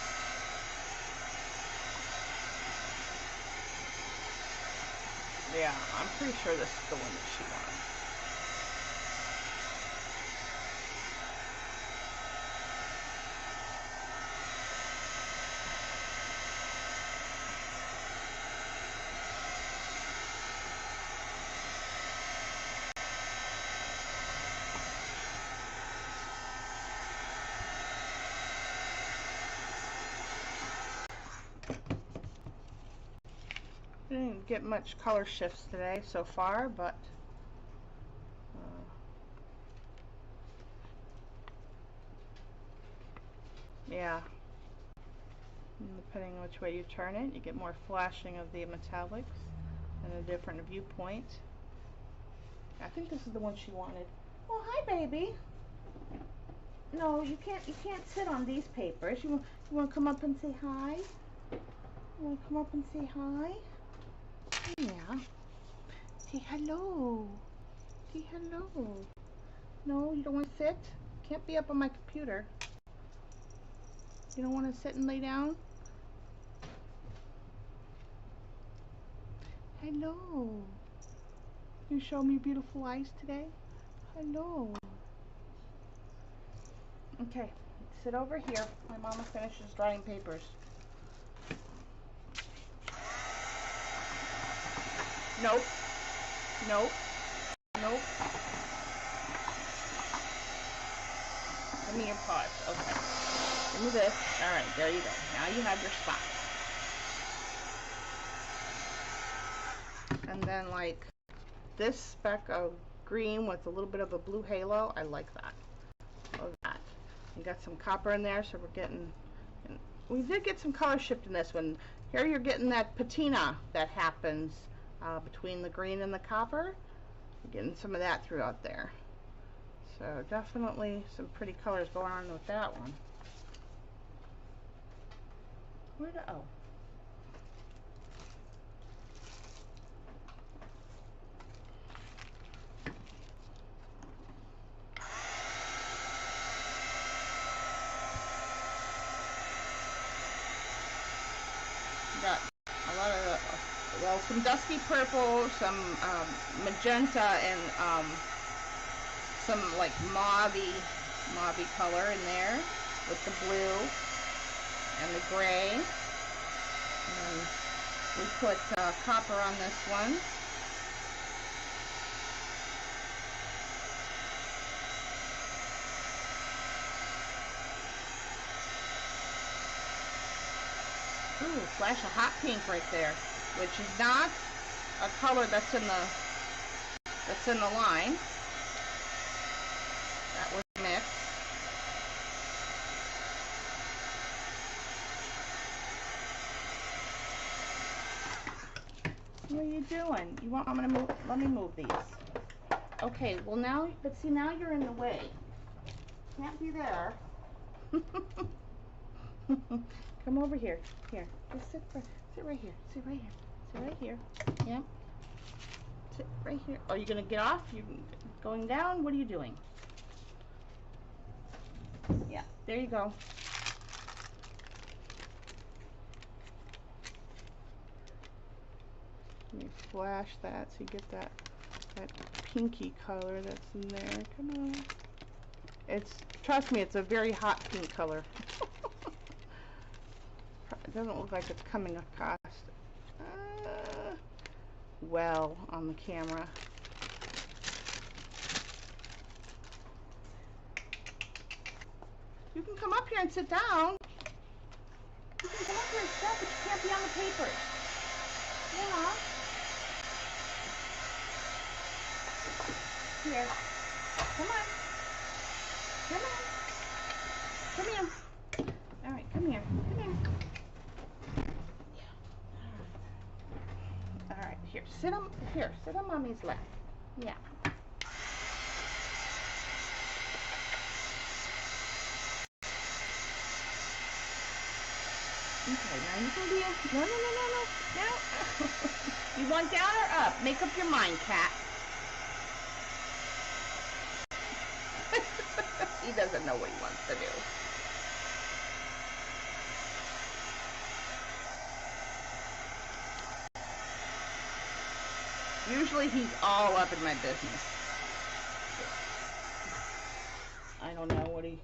Speaker 1: Yeah, I'm pretty sure this is the one that she wanted. I didn't get much color shifts today so far, but yeah. And depending on which way you turn it, you get more flashing of the metallics and a different viewpoint. I think this is the one she wanted. Well, hi, baby. No, you can't sit on these papers. You want to come up and say hi? You want to come up and say hi? Yeah. Say hello. Say hello. No, you don't want to sit? Can't be up on my computer. You don't want to sit and lay down? Hello. You show me beautiful eyes today? Hello. Okay, sit over here. My mama finishes drying papers. Nope. Nope. Nope. Give me your paws. Okay. Give me this. Alright, there you go. Now you have your spot. And then like this speck of green with a little bit of a blue halo, I like that. Love that. You got some copper in there, so we're getting, we did get some color shift in this one. Here you're getting that patina that happens between the green and the copper. You're getting some of that throughout there. So definitely some pretty colors going on with that one. Where the, oh. Got a lot of, well, some dusky purple, some magenta, and some like mauvey color in there with the blue and the gray. And we put copper on this one. Ooh, flash of hot pink right there, which is not a color that's in the line. That was mixed. What are you doing? You want? I'm gonna move. Let me move these. Okay. Well now, but see now you're in the way. Can't be there. Come over here. Here. Just sit right here. Sit right here. Sit right here. Yep. Sit right here. Oh, you gonna get off? You going down? What are you doing? Yeah. There you go. Let me flash that so you get that pinky color that's in there. Come on. Trust me, it's a very hot pink color. It doesn't look like it's coming across well on the camera. You can come up here and sit down. You can come up here and sit down, but you can't be on the paper. Yeah. Here. Come on. Come on. Come here. All right, come here. Come here. sit on, here, sit on Mommy's lap. Yeah. Okay, now you can be, no. You want down or up? Make up your mind, cat. He doesn't know what he wants to do. Usually he's all up in my business. I don't know what he's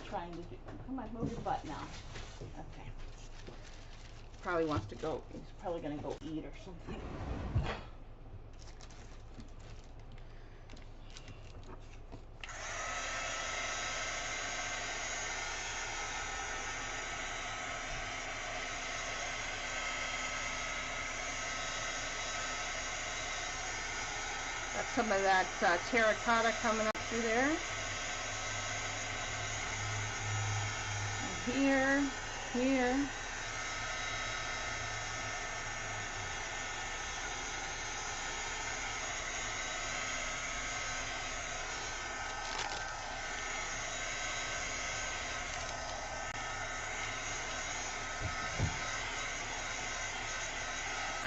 Speaker 1: trying to do. Come on, move your butt now. Okay. Probably wants to go, he's probably going to go eat or something. Got some of that terracotta coming up through there. And here.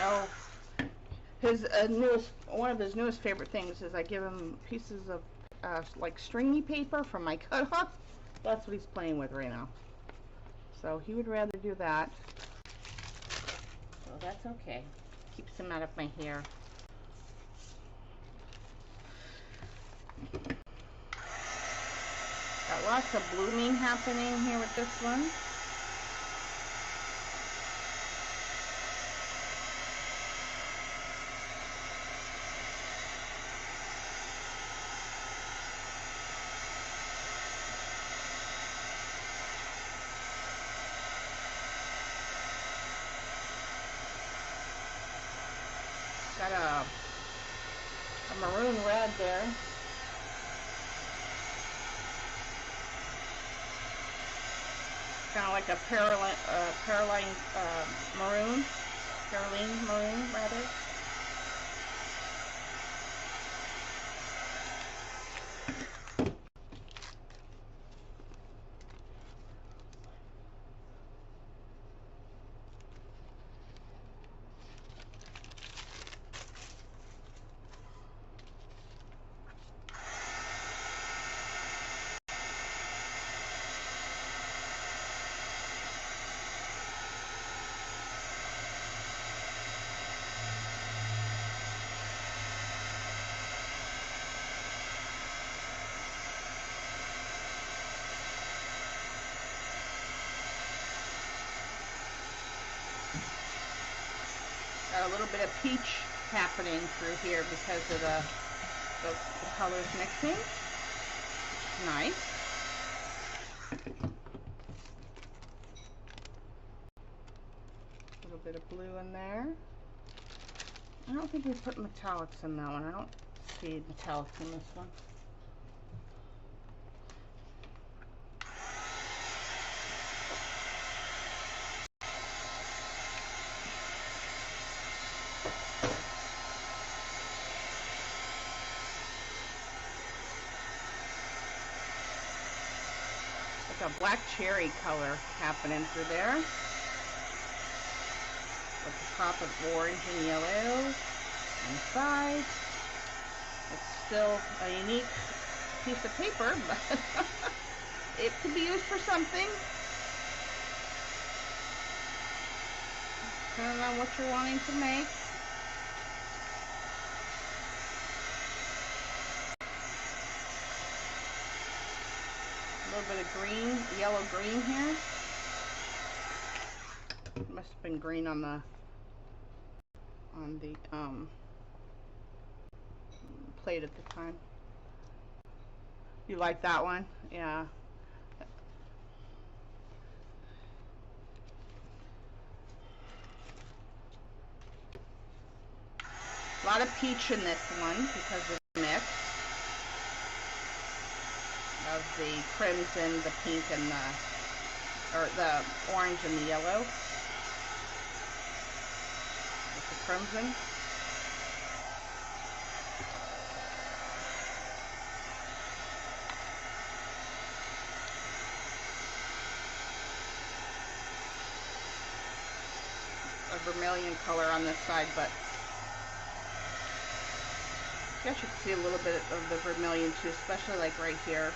Speaker 1: Oh, his one of his newest favorite things is I give him pieces of like stringy paper from my cutoff. That's what he's playing with right now. So he would rather do that. So that's okay. Keeps him out of my hair. Got lots of blooming happening here with this one. Got a maroon red there. Kind of like a Paroline maroon. Paroline maroon, rather. Got a little bit of peach happening through here because of the colors mixing. Nice. A little bit of blue in there. I don't think we put metallics in that one. I don't see metallics in this one. A black cherry color happening through there with the top of orange and yellow on the side. It's still a unique piece of paper, but it could be used for something. Depending on what you're wanting to make. A little bit of green, yellow green here. Must have been green on the plate at the time. You like that one? Yeah. A lot of peach in this one because of the mix of the crimson, the pink, and the orange and the yellow. With the crimson. vermilion color on this side, but I guess you can see a little bit of the vermilion too, especially like right here.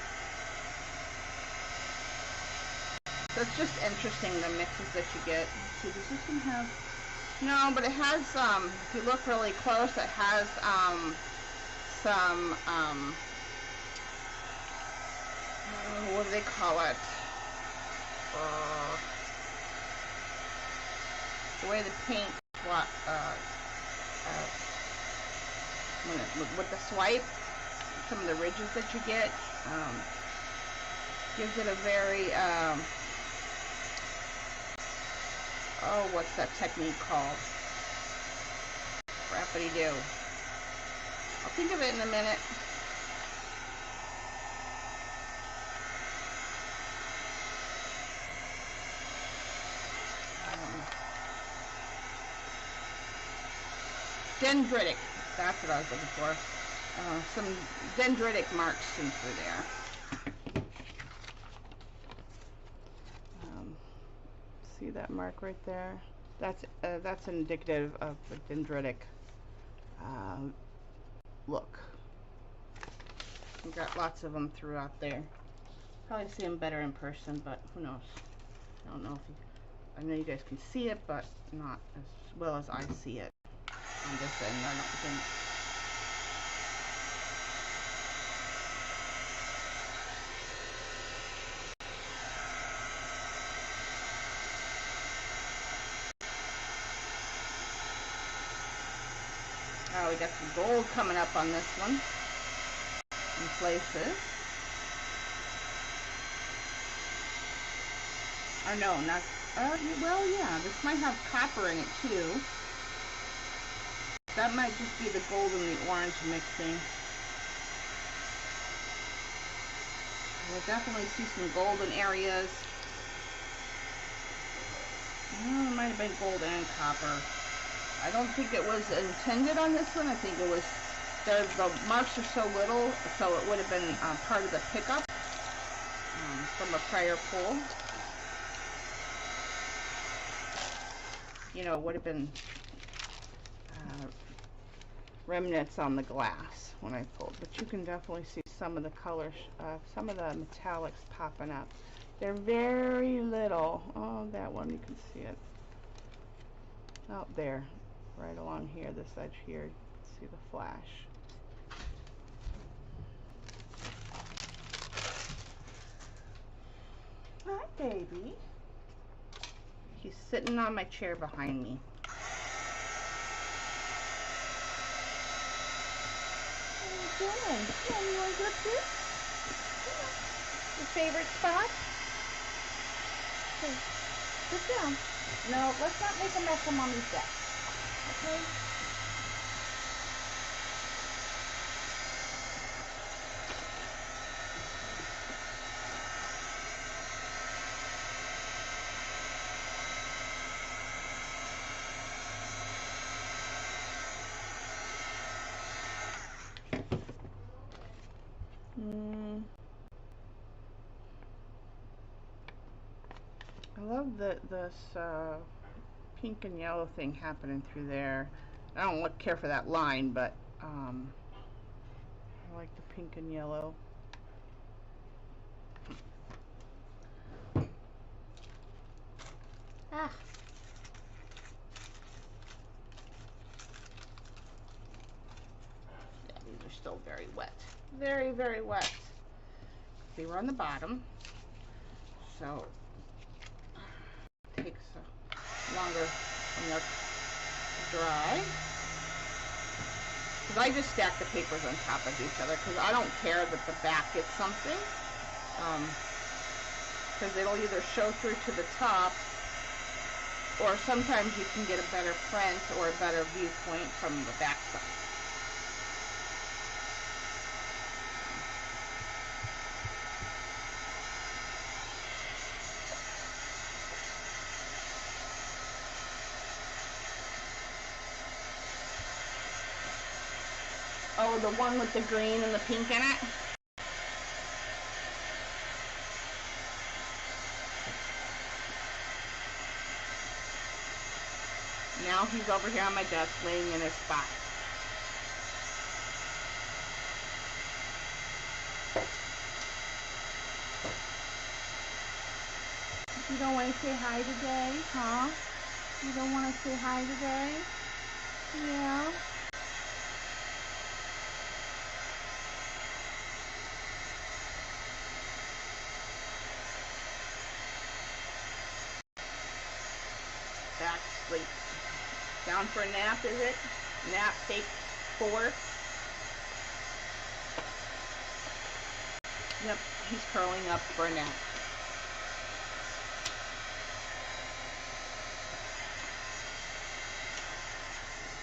Speaker 1: So it's just interesting, the mixes that you get. Let's see, does this one have... No, but it has, if you look really close, it has some, what do they call it? The way the paint, with the swipe, some of the ridges that you get, gives it a very, oh, what's that technique called? Crappity-doo. I'll think of it in a minute. Dendritic. That's what I was looking for. Some dendritic marks in through there. See that mark right there? That's indicative of the dendritic look. We've got lots of them throughout there. Probably see them better in person, but who knows? I don't know if you... I know you guys can see it, but not as well as I see it on this end. I don't think... Oh, we got some gold coming up on this one in places. Or no, not, well, yeah, this might have copper in it too. That might just be the gold and the orange mixing. We'll definitely see some golden areas. Well, it might have been gold and copper. I don't think it was intended on this one. I think it was, the marks are so little, so it would have been part of the pickup from a prior pull. You know, it would have been remnants on the glass when I pulled. But you can definitely see some of the colors, some of the metallics popping up. They're very little. Oh, that one, you can see it. Out there. Right along here, this edge here, you can see the flash. Hi, baby. He's sitting on my chair behind me. What are you doing? Yeah, you want to go too? Your favorite spot? Okay, sit down. No, let's not make a mess of Mommy's desk. Okay. I love this pink and yellow thing happening through there. I don't care for that line, but I like the pink and yellow. Ah. Yeah, these are still very wet. Very, very wet. They were on the bottom, so it takes longer when they're dry. Because I just stack the papers on top of each other because I don't care that the back gets something. Because it'll either show through to the top, or sometimes you can get a better print or a better viewpoint from the back side. Oh, the one with the green and the pink in it? Now he's over here on my desk laying in his spot. You don't want to say hi today, huh? You don't want to say hi today? Yeah. Back to sleep. Down for a nap, is it? Nap, take 4. Yep, he's curling up for a nap.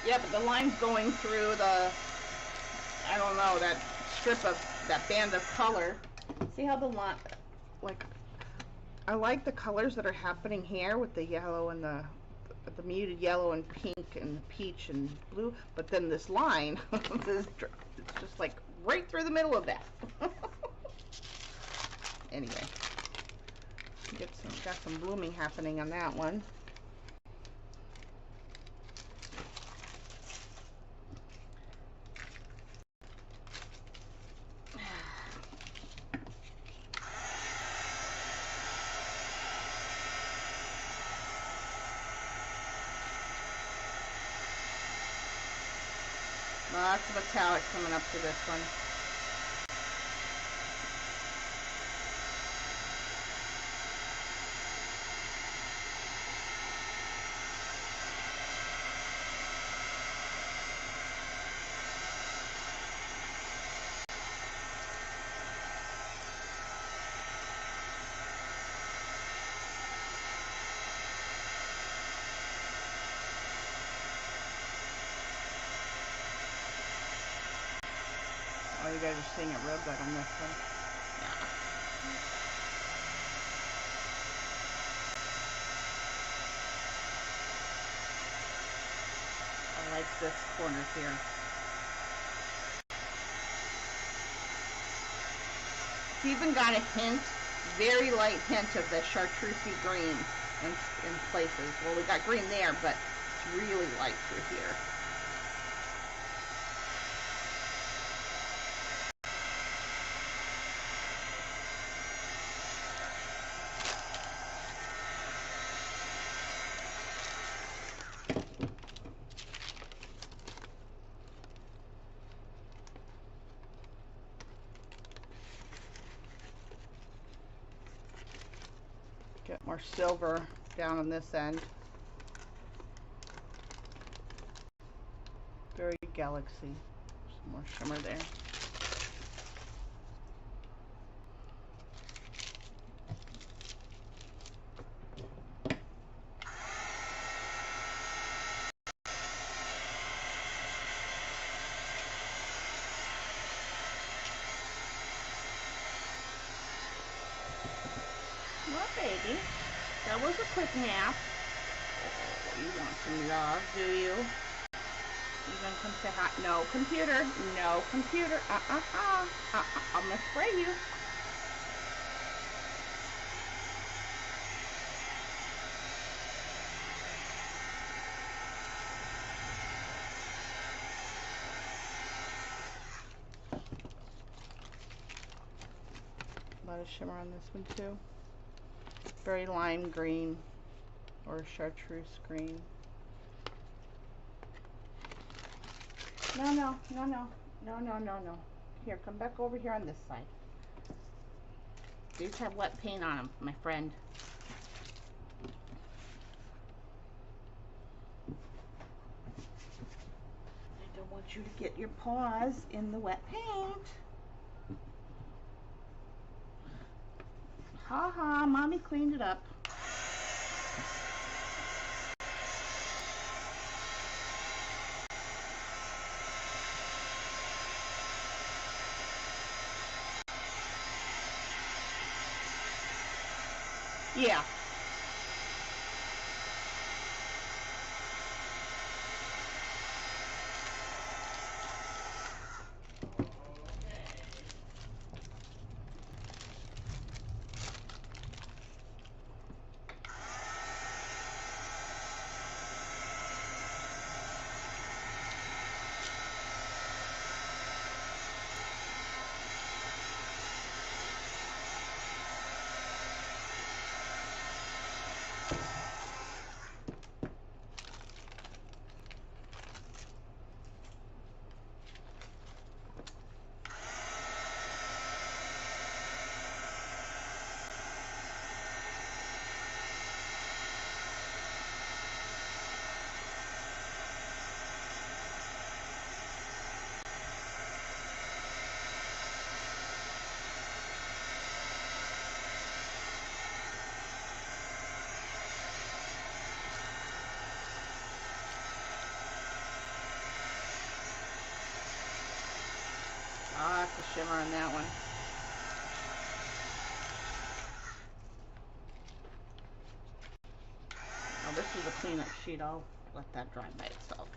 Speaker 1: Yeah, but the line's going through the, I don't know, that strip of, that band of color. See how the line, like, I like the colors that are happening here with the yellow and the muted yellow and pink and peach and blue, but then this line, it's just like right through the middle of that. Anyway, got some blooming happening on that one. Lots of metallic coming up to this one. Oh, you guys are seeing it real good on this one. Yeah. I like this corner here. It's even got a hint, very light hint of the chartreusey green in places. Well, we got green there, but it's really light through here. Get more silver down on this end. Very galaxy. Some more shimmer there. Well, baby, that was a quick nap. Oh, you want some love, do you? You gonna come say hi? No, computer. No, computer. I'm gonna spray you. A lot of shimmer on this one too. Very lime green or chartreuse green. No. Here, come back over here on this side. These have wet paint on them, my friend. I don't want you to get your paws in the wet paint. Ha, mommy cleaned it up. Yeah. more on that one. Now this is a cleanup sheet. I'll let that dry by itself.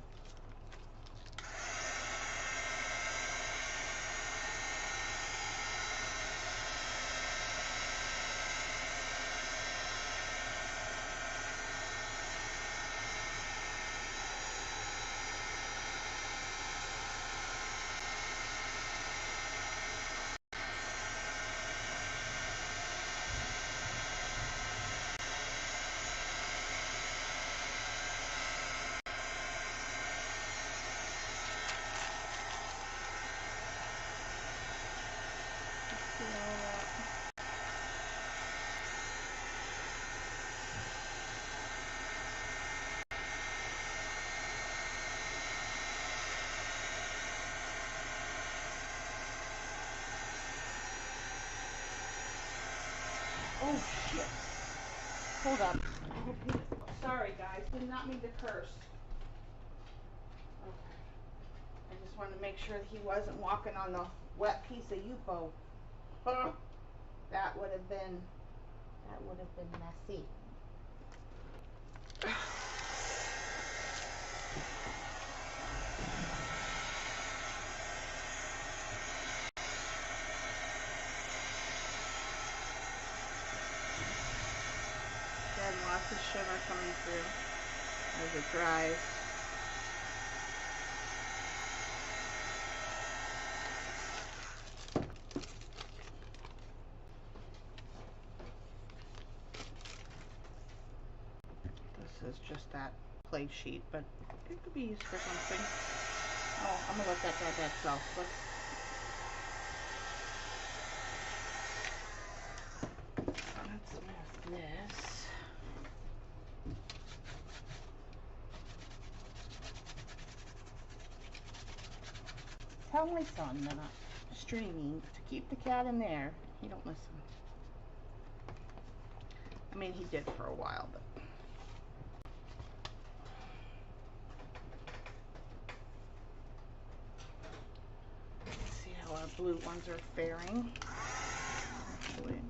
Speaker 1: Oh shit. Hold up. Sorry guys, did not mean to curse. Okay. I just wanted to make sure that he wasn't walking on the wet piece of Yupo. That would have been messy. Again, lots of shimmer coming through as it dries. This is just that play sheet, but it could be used for something. Oh, I'm gonna let that dry by itself. Let's move this. Tell my son that I'm streaming to keep the cat in there. He don't listen. I mean, he did for a while, but. Let's see how our blue ones are faring. Actually,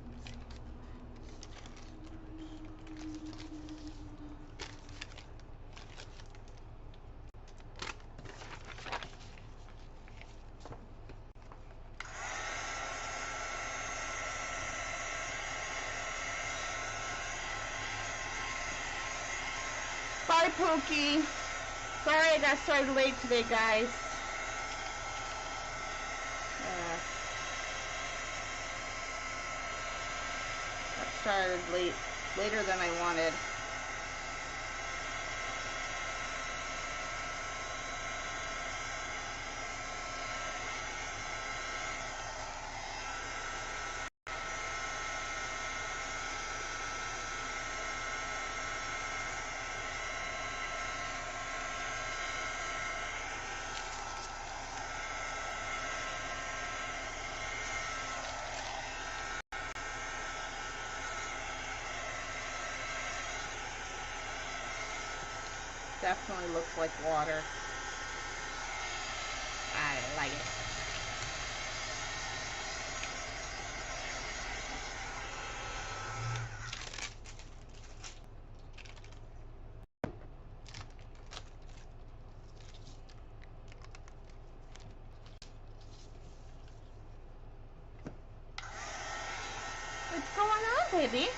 Speaker 1: bye, Pookie. Sorry I got started late today, guys. Got started later than I wanted. Definitely looks like water. I like it. What's going on, baby?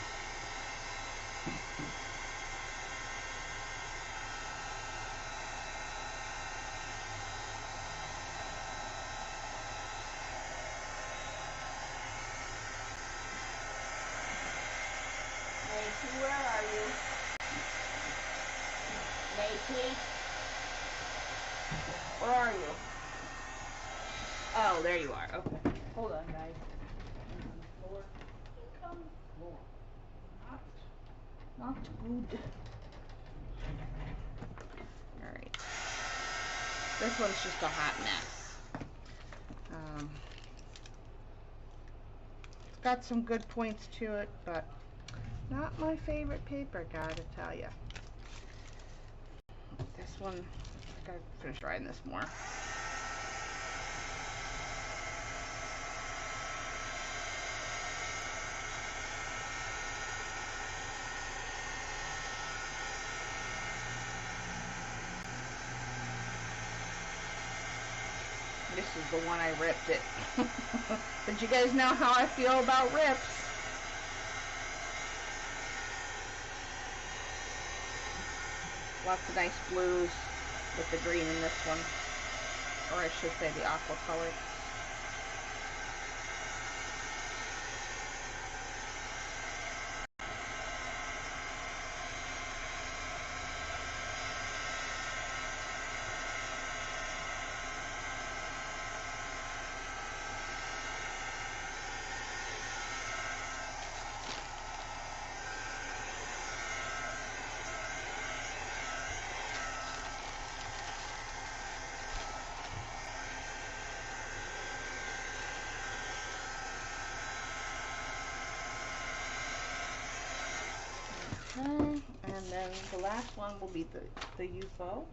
Speaker 1: Macy, where are you? Macy? Where are you? Oh, there you are. Okay. Hold on, guys. Floor. Come on, floor. Not good. Alright. This one's just a hot mess. It's got some good points to it, but not my favorite paper, gotta tell ya. This one, I gotta finish drying this more. this is the one I ripped it. But you guys know how I feel about rips. Lots of nice blues with the green in this one. Or I should say the aqua color. Okay, and then the last one will be the UFO.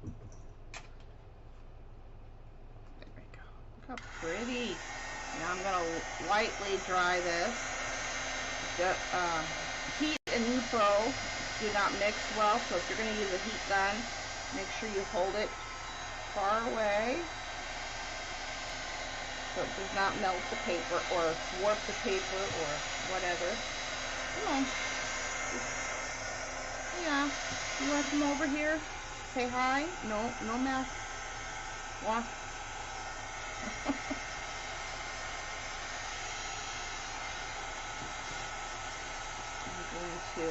Speaker 1: There we go. Look how pretty. Now I'm going to lightly dry this. The heat and UFO do not mix well, so if you're going to use a heat gun, make sure you hold it far away so it does not melt the paper or warp the paper or whatever. Come on. Yeah. You want to come over here? Say hi? No, no mouth. Walk. I'm going to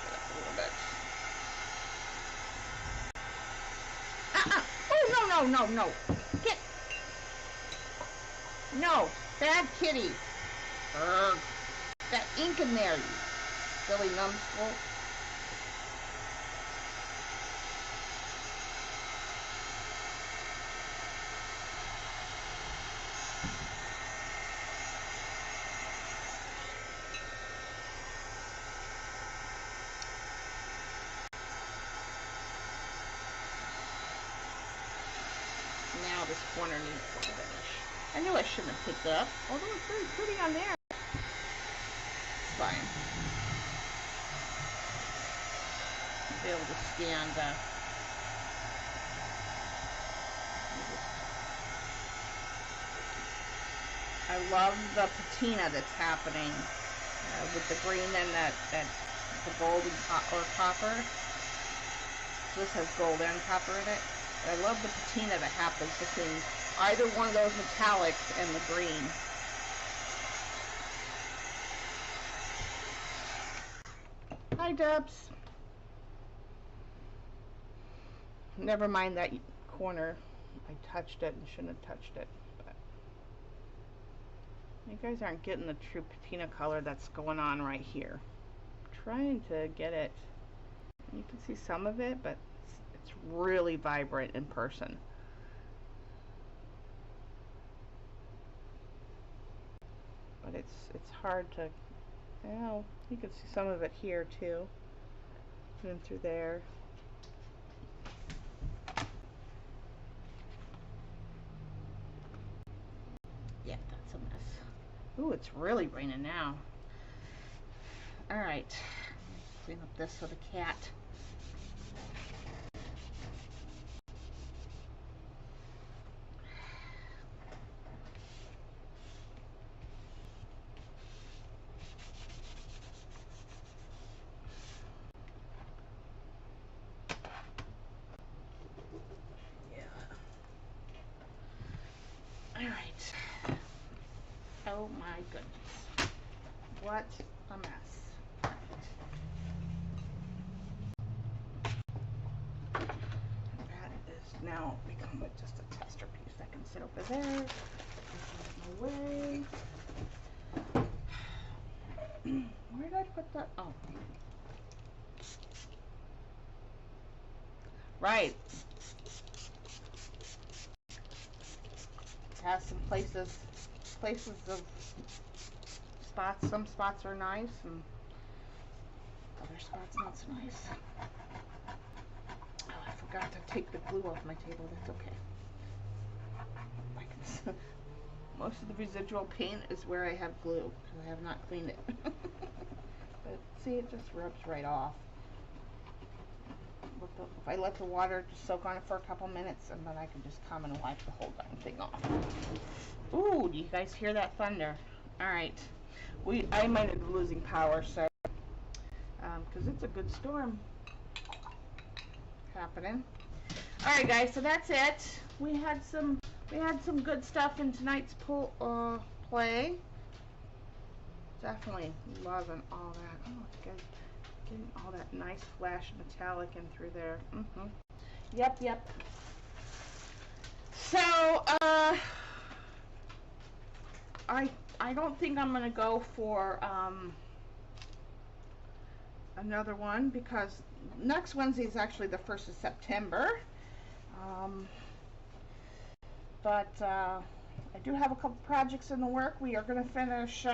Speaker 1: get up a little bit. Oh, no, no, no, no. Get. No. Bad kitty. Ugh. That ink in there, you silly numbskull. Now this corner needs some finish. I knew I shouldn't have picked it up, although it's very pretty on there. Fine. I'll be able to scan the. I love the patina that's happening with the green and the gold or copper. So this has gold and copper in it. But I love the patina that happens between either one of those metallics and the green. Hi, Dubs. Never mind that corner. I touched it and shouldn't have touched it. But you guys aren't getting the true patina color that's going on right here. I'm trying to get it. You can see some of it, but it's really vibrant in person. But it's hard to. Well, you can see some of it here too. And through there. Yeah, that's a mess. Ooh, it's really raining now. Alright. Clean up this for the cat. Alright. Oh my goodness. What a mess. That is now become just a tester piece that can sit over there. This is my way. Where did I put that? Oh. Right. It has some places of spots. Some spots are nice and other spots not so nice. Oh, I forgot to take the glue off my table. That's okay. Most of the residual paint is where I have glue because I have not cleaned it. But see, it just rubs right off. if I let the water just soak on it for a couple minutes, and then I can just come and wipe the whole darn thing off. Ooh, do you guys hear that thunder? All right, I might be losing power, so because it's a good storm happening. All right, guys, so that's it. We had some good stuff in tonight's play. Definitely loving all that. Oh, you guys getting all that nice flash metallic in through there. Yep. So, I don't think I'm gonna go for another one, because next Wednesday is actually the 1st of September. But I do have a couple projects in the work. We are going to finish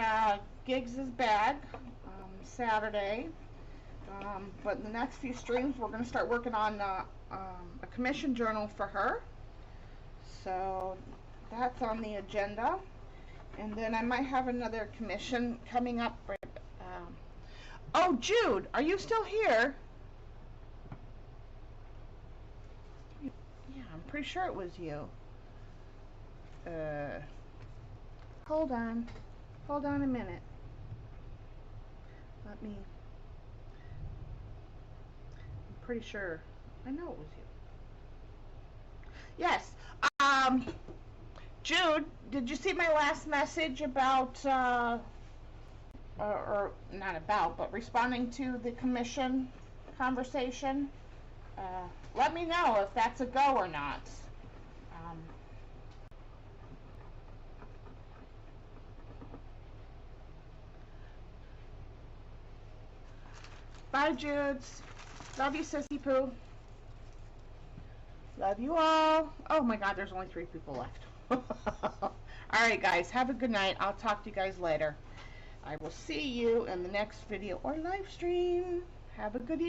Speaker 1: Giggs' bag Saturday. But in the next few streams, we're going to start working on a commission journal for her. So that's on the agenda. And then I might have another commission coming up. Oh, Jude, are you still here? Yeah, I'm pretty sure it was you. Hold on a minute. I'm pretty sure. I know it was you. Yes. Jude, did you see my last message about, or not about, but responding to the commission conversation? Let me know if that's a go or not. Bye, Judes. Love you, Sissy Poo. Love you all. Oh my God, there's only 3 people left. All right, guys, have a good night. I'll talk to you guys later. I will see you in the next video or live stream. Have a good evening.